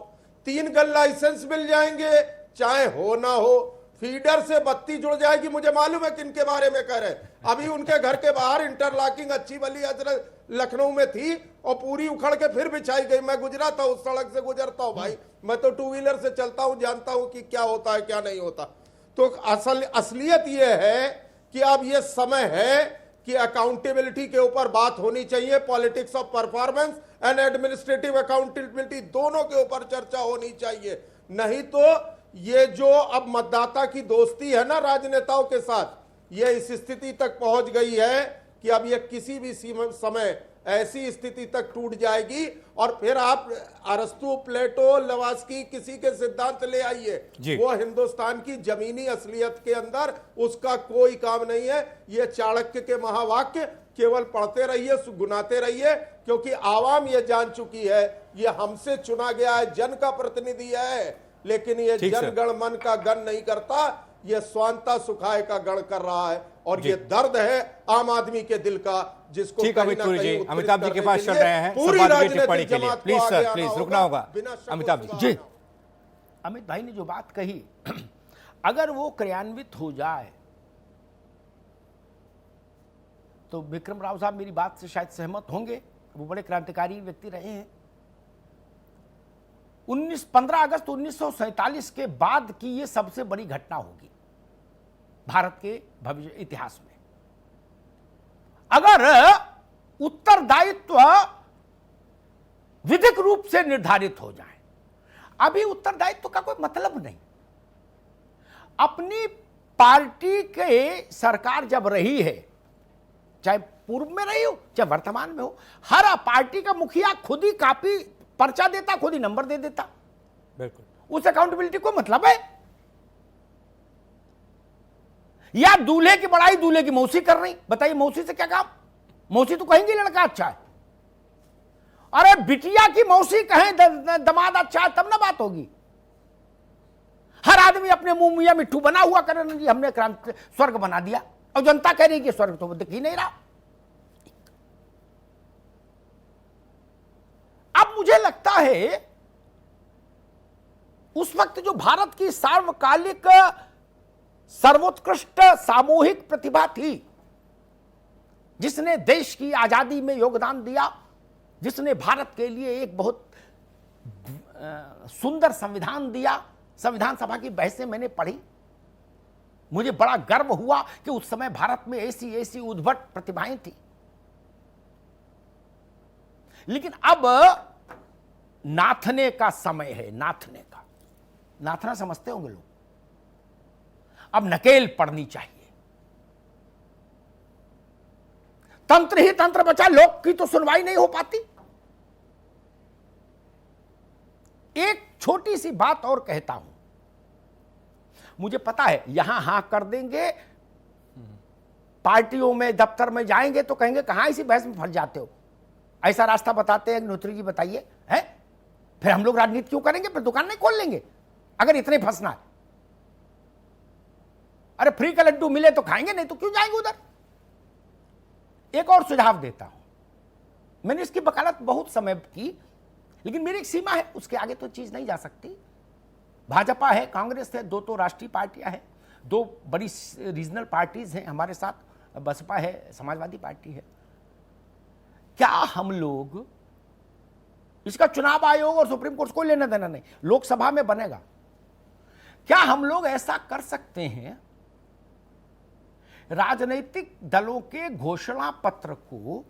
3 गन लाइसेंस मिल जाएंगे, चाहे हो ना हो, फीडर से बत्ती जुड़ जाएगी। मुझे मालूम है किनके बारे में कह रहे हैं। अभी उनके घर के बाहर इंटरलॉकिंग अच्छी वाली हजरत लखनऊ में थी, और पूरी उखड़ के फिर बिछाई गई। मैं गुजरा था, उस सड़क से गुजरता हूं भाई, मैं तो 2 व्हीलर से चलता हूं, जानता हूं कि क्या होता है क्या नहीं होता। तो असलियत यह है कि अब यह समय है कि अकाउंटेबिलिटी के ऊपर बात होनी चाहिए। Politics of performance and administrative accountability, दोनों के ऊपर चर्चा होनी चाहिए। नहीं तो ये जो अब मतदाता की दोस्ती है ना राजनेताओं के साथ, ये इस स्थिति तक पहुंच गई है कि अब ये किसी भी समय ऐसी स्थिति तक टूट जाएगी और फिर आप अरस्तु, प्लेटो, लवास्की किसी के सिद्धांत ले आइए, वो हिंदुस्तान की जमीनी असलियत के अंदर उसका कोई काम नहीं है। ये चाणक्य के महावाक्य केवल पढ़ते रहिए, गुनाते रहिए, क्योंकि आवाम ये जान चुकी है ये हमसे चुना गया है, जन का प्रतिनिधि है, लेकिन ये जनगण मन का गण नहीं करता, ये स्वांता सुखाय का गण कर रहा है। और ये दर्द है आम आदमी के दिल का, जिसको ठीक है पुरी जी, अमिताभ जी के पास चल रहे हैं पूरी टिप्पणी के लिए। राजनीतिक प्लीज सर, जमात प्लीज को रुकना होगा। अमिताभ जी जी, अमित भाई ने जो बात कही अगर वो क्रियान्वित हो जाए तो विक्रम राव साहब मेरी बात से शायद सहमत होंगे, वो बड़े क्रांतिकारी व्यक्ति रहे हैं। 15 अगस्त 1947 के बाद की ये सबसे बड़ी घटना होगी भारत के भविष्य इतिहास में। अगर उत्तरदायित्व विधिक रूप से निर्धारित हो जाए, अभी उत्तरदायित्व का कोई मतलब नहीं। अपनी पार्टी के सरकार जब रही है, चाहे पूर्व में रही हो चाहे वर्तमान में हो, हर पार्टी का मुखिया खुद ही कापी पर्चा देता, खुद ही नंबर दे देता। बिल्कुल, उस अकाउंटेबिलिटी को मतलब है। या दूल्हे की बड़ाई दूल्हे की मौसी कर रही, बताइए मौसी से क्या काम? मौसी तो कहेंगे लड़का अच्छा है, अरे बिटिया की मौसी कहें दमाद अच्छा है तब ना बात होगी। हर आदमी अपने मुंह मियां मिट्टू बना हुआ करे, जी हमने क्रांति स्वर्ग बना दिया, और जनता कह रही कि स्वर्ग तो दिख ही नहीं रहा। अब मुझे लगता है उस वक्त जो भारत की सार्वकालिक सर्वोत्कृष्ट सामूहिक प्रतिभा थी, जिसने देश की आजादी में योगदान दिया, जिसने भारत के लिए एक बहुत सुंदर संविधान दिया, संविधान सभा की बहसें मैंने पढ़ी, मुझे बड़ा गर्व हुआ कि उस समय भारत में ऐसी ऐसी उद्भट प्रतिभाएं थी। लेकिन अब नाथने का समय है, नाथने का। नाथना समझते होंगे लोग। अब नकेल पड़नी चाहिए। तंत्र ही तंत्र बचा, लोक की तो सुनवाई नहीं हो पाती। एक छोटी सी बात और कहता हूं, मुझे पता है यहां हां कर देंगे, पार्टियों में दफ्तर में जाएंगे तो कहेंगे कहां इसी बहस में फंस जाते हो, ऐसा रास्ता बताते हैं अग्निहोत्री जी, बताइए है? फिर हम लोग राजनीति क्यों करेंगे? फिर दुकान नहीं खोल लेंगे अगर इतने फंसना है। अरे फ्री का लड्डू मिले तो खाएंगे, नहीं तो क्यों जाएंगे उधर? एक और सुझाव देता हूं, मैंने इसकी वकालत बहुत समय की, लेकिन मेरी एक सीमा है, उसके आगे तो चीज नहीं जा सकती। भाजपा है, कांग्रेस है, दो तो राष्ट्रीय पार्टियां हैं, दो बड़ी रीजनल पार्टीज हैं हमारे साथ, बसपा है, समाजवादी पार्टी है। क्या हम लोग, इसका चुनाव आयोग और सुप्रीम कोर्ट को लेना देना नहीं, लोकसभा में बनेगा, क्या हम लोग ऐसा कर सकते हैं राजनीतिक दलों के घोषणा पत्र को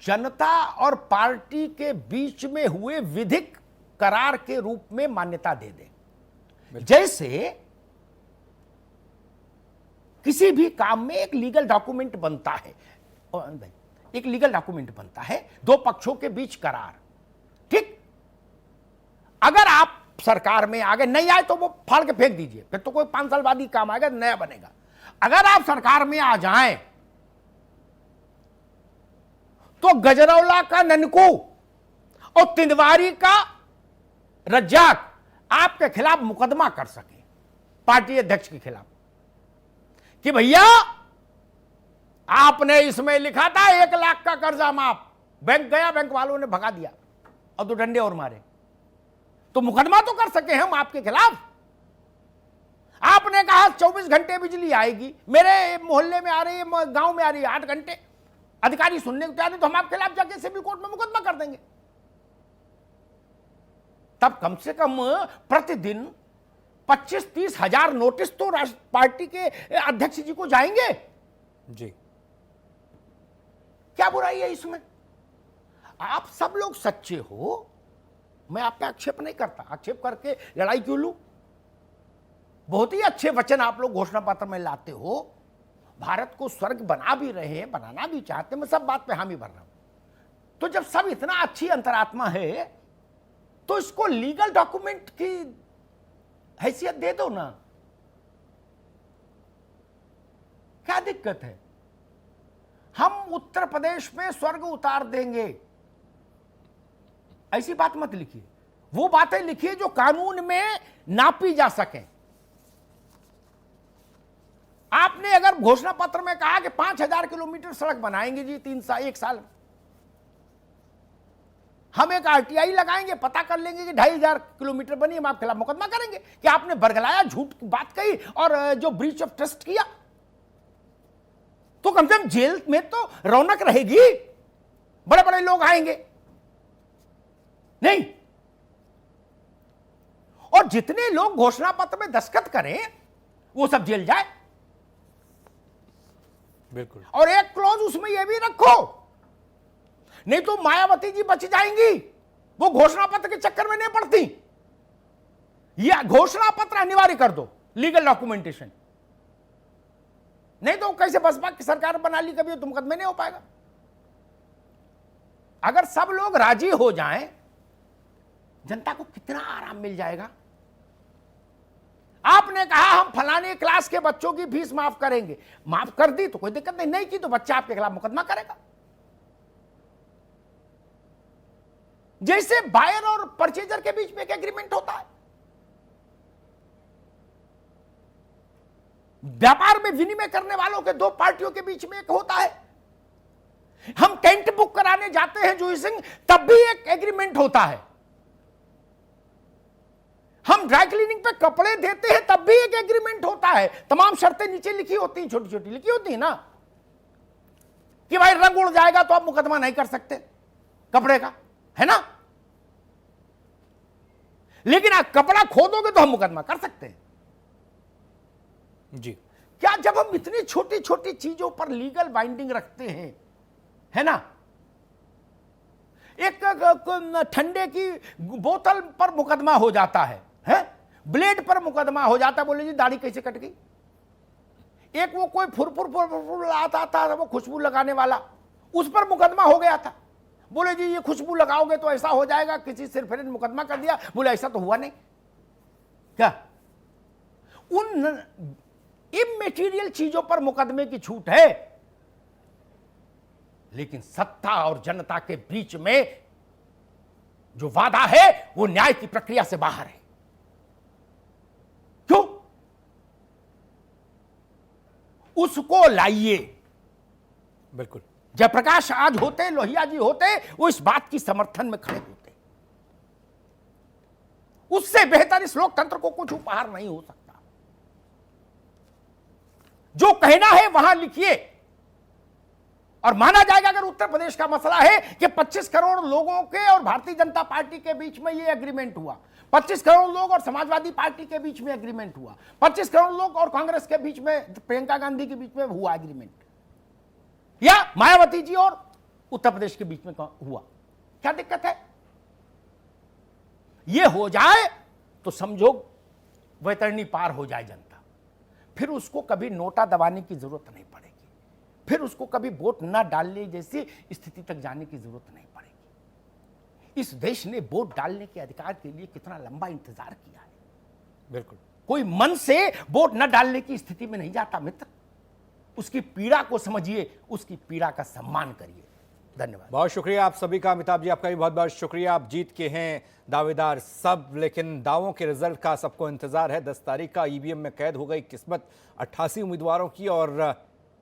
जनता और पार्टी के बीच में हुए विधिक करार के रूप में मान्यता दे दें? जैसे किसी भी काम में एक लीगल डॉक्यूमेंट बनता है, एक लीगल डॉक्यूमेंट बनता है, दो पक्षों के बीच करार, ठीक? अगर आप सरकार में आगे नहीं आए तो वो फाड़ के फेंक दीजिए, फिर तो कोई 5 साल बाद ही काम आएगा, नया बनेगा। अगर आप सरकार में आ जाएं तो गजरौला का ननकू और तिंदवारी का रज्जाक आपके खिलाफ मुकदमा कर सके, पार्टी अध्यक्ष के खिलाफ, कि भैया आपने इसमें लिखा था 1 लाख का कर्जा माफ, बैंक गया, बैंक वालों ने भगा दिया और 2 डंडे और मारे, तो मुकदमा तो कर सके हम आपके खिलाफ। आपने कहा 24 घंटे बिजली आएगी, मेरे मोहल्ले में आ रही है, गांव में आ रही है 8 घंटे, अधिकारी सुनने को तैयार नहीं, तो हम आपके खिलाफ जाके सिविल कोर्ट में मुकदमा कर देंगे। तब कम से कम प्रतिदिन 25-30 हजार नोटिस तो पार्टी के अध्यक्ष जी को जाएंगे जी। क्या बुराई है इसमें? आप सब लोग सच्चे हो, मैं आप पे आक्षेप नहीं करता, आक्षेप करके लड़ाई क्यों लूं? बहुत ही अच्छे वचन आप लोग घोषणा पत्र में लाते हो, भारत को स्वर्ग बना भी रहे हैं, बनाना भी चाहते हैं, मैं सब बात पे हामी भर रहा हूं। तो जब सब इतना अच्छी अंतरात्मा है तो इसको लीगल डॉक्यूमेंट की हैसियत दे दो ना, क्या दिक्कत है? हम उत्तर प्रदेश में स्वर्ग उतार देंगे, ऐसी बात मत लिखिए। वो बातें लिखिए जो कानून में नापी जा सके। आपने अगर घोषणा पत्र में कहा कि 5000 किलोमीटर सड़क बनाएंगे जी 1 साल, हम एक आरटीआई लगाएंगे, पता कर लेंगे कि 2500 किलोमीटर बनी, हम आपके खिलाफ मुकदमा करेंगे कि आपने बरगलाया, झूठ बात कही और जो ब्रीच ऑफ ट्रस्ट किया। तो कम से कम जेल में तो रौनक रहेगी, बड़े बड़े लोग आएंगे नहीं। और जितने लोग घोषणा पत्र में दस्तखत करें वो सब जेल जाए। बिल्कुल। और एक क्लॉज उसमें यह भी रखो, नहीं तो मायावती जी बच जाएंगी, वो घोषणा पत्र के चक्कर में नहीं पड़ती। यह घोषणा पत्र अनिवार्य कर दो, लीगल डॉक्यूमेंटेशन, नहीं तो कैसे बसपा की सरकार बना ली, कभी तो मुकदमे नहीं हो पाएगा। अगर सब लोग राजी हो जाएं, जनता को कितना आराम मिल जाएगा। आपने कहा हम फलाने क्लास के बच्चों की फीस माफ करेंगे, माफ कर दी तो कोई दिक्कत नहीं, नहीं की तो बच्चा आपके खिलाफ मुकदमा करेगा। जैसे बायर और परचेजर के बीच में एक एग्रीमेंट होता है, व्यापार में विनिमय करने वालों के दो पार्टियों के बीच में एक होता है। हम टेंट बुक कराने जाते हैं जूही सिंह, तब भी एक एग्रीमेंट होता है। हम ड्राई क्लीनिंग पे कपड़े देते हैं तब भी एक एग्रीमेंट होता है। तमाम शर्तें नीचे लिखी होती हैं, छोटी छोटी लिखी होती है ना, कि भाई रंग उड़ जाएगा तो आप मुकदमा नहीं कर सकते कपड़े का, है ना, लेकिन आप कपड़ा खोदोगे तो हम मुकदमा कर सकते हैं जी। क्या? जब हम इतनी छोटी छोटी चीजों पर लीगल बाइंडिंग रखते हैं, है ना, एक ठंडे की बोतल पर मुकदमा हो जाता है, ब्लेड पर मुकदमा हो जाता है, बोले जी दाढ़ी कैसे कट गई। एक वो कोई फुरफुर आता था, वो खुशबू लगाने वाला, उस पर मुकदमा हो गया था, बोले जी ये खुशबू लगाओगे तो ऐसा हो जाएगा, किसी सिरफिर ने मुकदमा कर दिया, बोले ऐसा तो हुआ नहीं। क्या उन इमैटेरियल चीजों पर मुकदमे की छूट है, लेकिन सत्ता और जनता के बीच में जो वादा है वो न्याय की प्रक्रिया से बाहर है। क्यों? उसको लाइए। बिल्कुल। जयप्रकाश आज होते, लोहिया जी होते, वो इस बात की समर्थन में खड़े होते। उससे बेहतर इस लोकतंत्र को कुछ उपहार नहीं हो सकता। जो कहना है वहां लिखिए और माना जाएगा। अगर उत्तर प्रदेश का मसला है कि 25 करोड़ लोगों के और भारतीय जनता पार्टी के बीच में यह एग्रीमेंट हुआ, 25 करोड़ लोग और समाजवादी पार्टी के बीच में एग्रीमेंट हुआ, 25 करोड़ लोग और कांग्रेस के बीच में, प्रियंका गांधी के बीच में हुआ एग्रीमेंट, या मायावती जी और उत्तर प्रदेश के बीच में हुआ, क्या दिक्कत है? यह हो जाए तो समझो वैतरणी पार हो जाए जनता। फिर उसको कभी नोटा दबाने की जरूरत नहीं पड़ेगी, फिर उसको कभी वोट ना डालने जैसी स्थिति तक जाने की जरूरत नहीं पड़ेगी। इस देश ने वोट डालने के अधिकार के लिए कितना लंबा इंतजार किया है। बिल्कुल। कोई मन से वोट न डालने की स्थिति में नहीं जाता मित्र। उसकी पीड़ा को समझिए, उसकी पीड़ा का सम्मान करिए। धन्यवाद। बहुत शुक्रिया आप सभी का। अमिताभ जी आपका भी बहुत बहुत शुक्रिया। आप जीत के हैं दावेदार सब, लेकिन दावों के रिजल्ट का सबको इंतजार है। 10 तारीख का ईवीएम में कैद हो गई किस्मत 88 उम्मीदवारों की और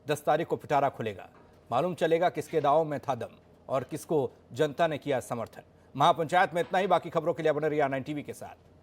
10 तारीख को पिटारा खुलेगा। मालूम चलेगा किसके दावों में था दम और किसको जनता ने किया समर्थन। महापंचायत में इतना ही। बाकी खबरों के लिए बने रहिए R9 TV के साथ।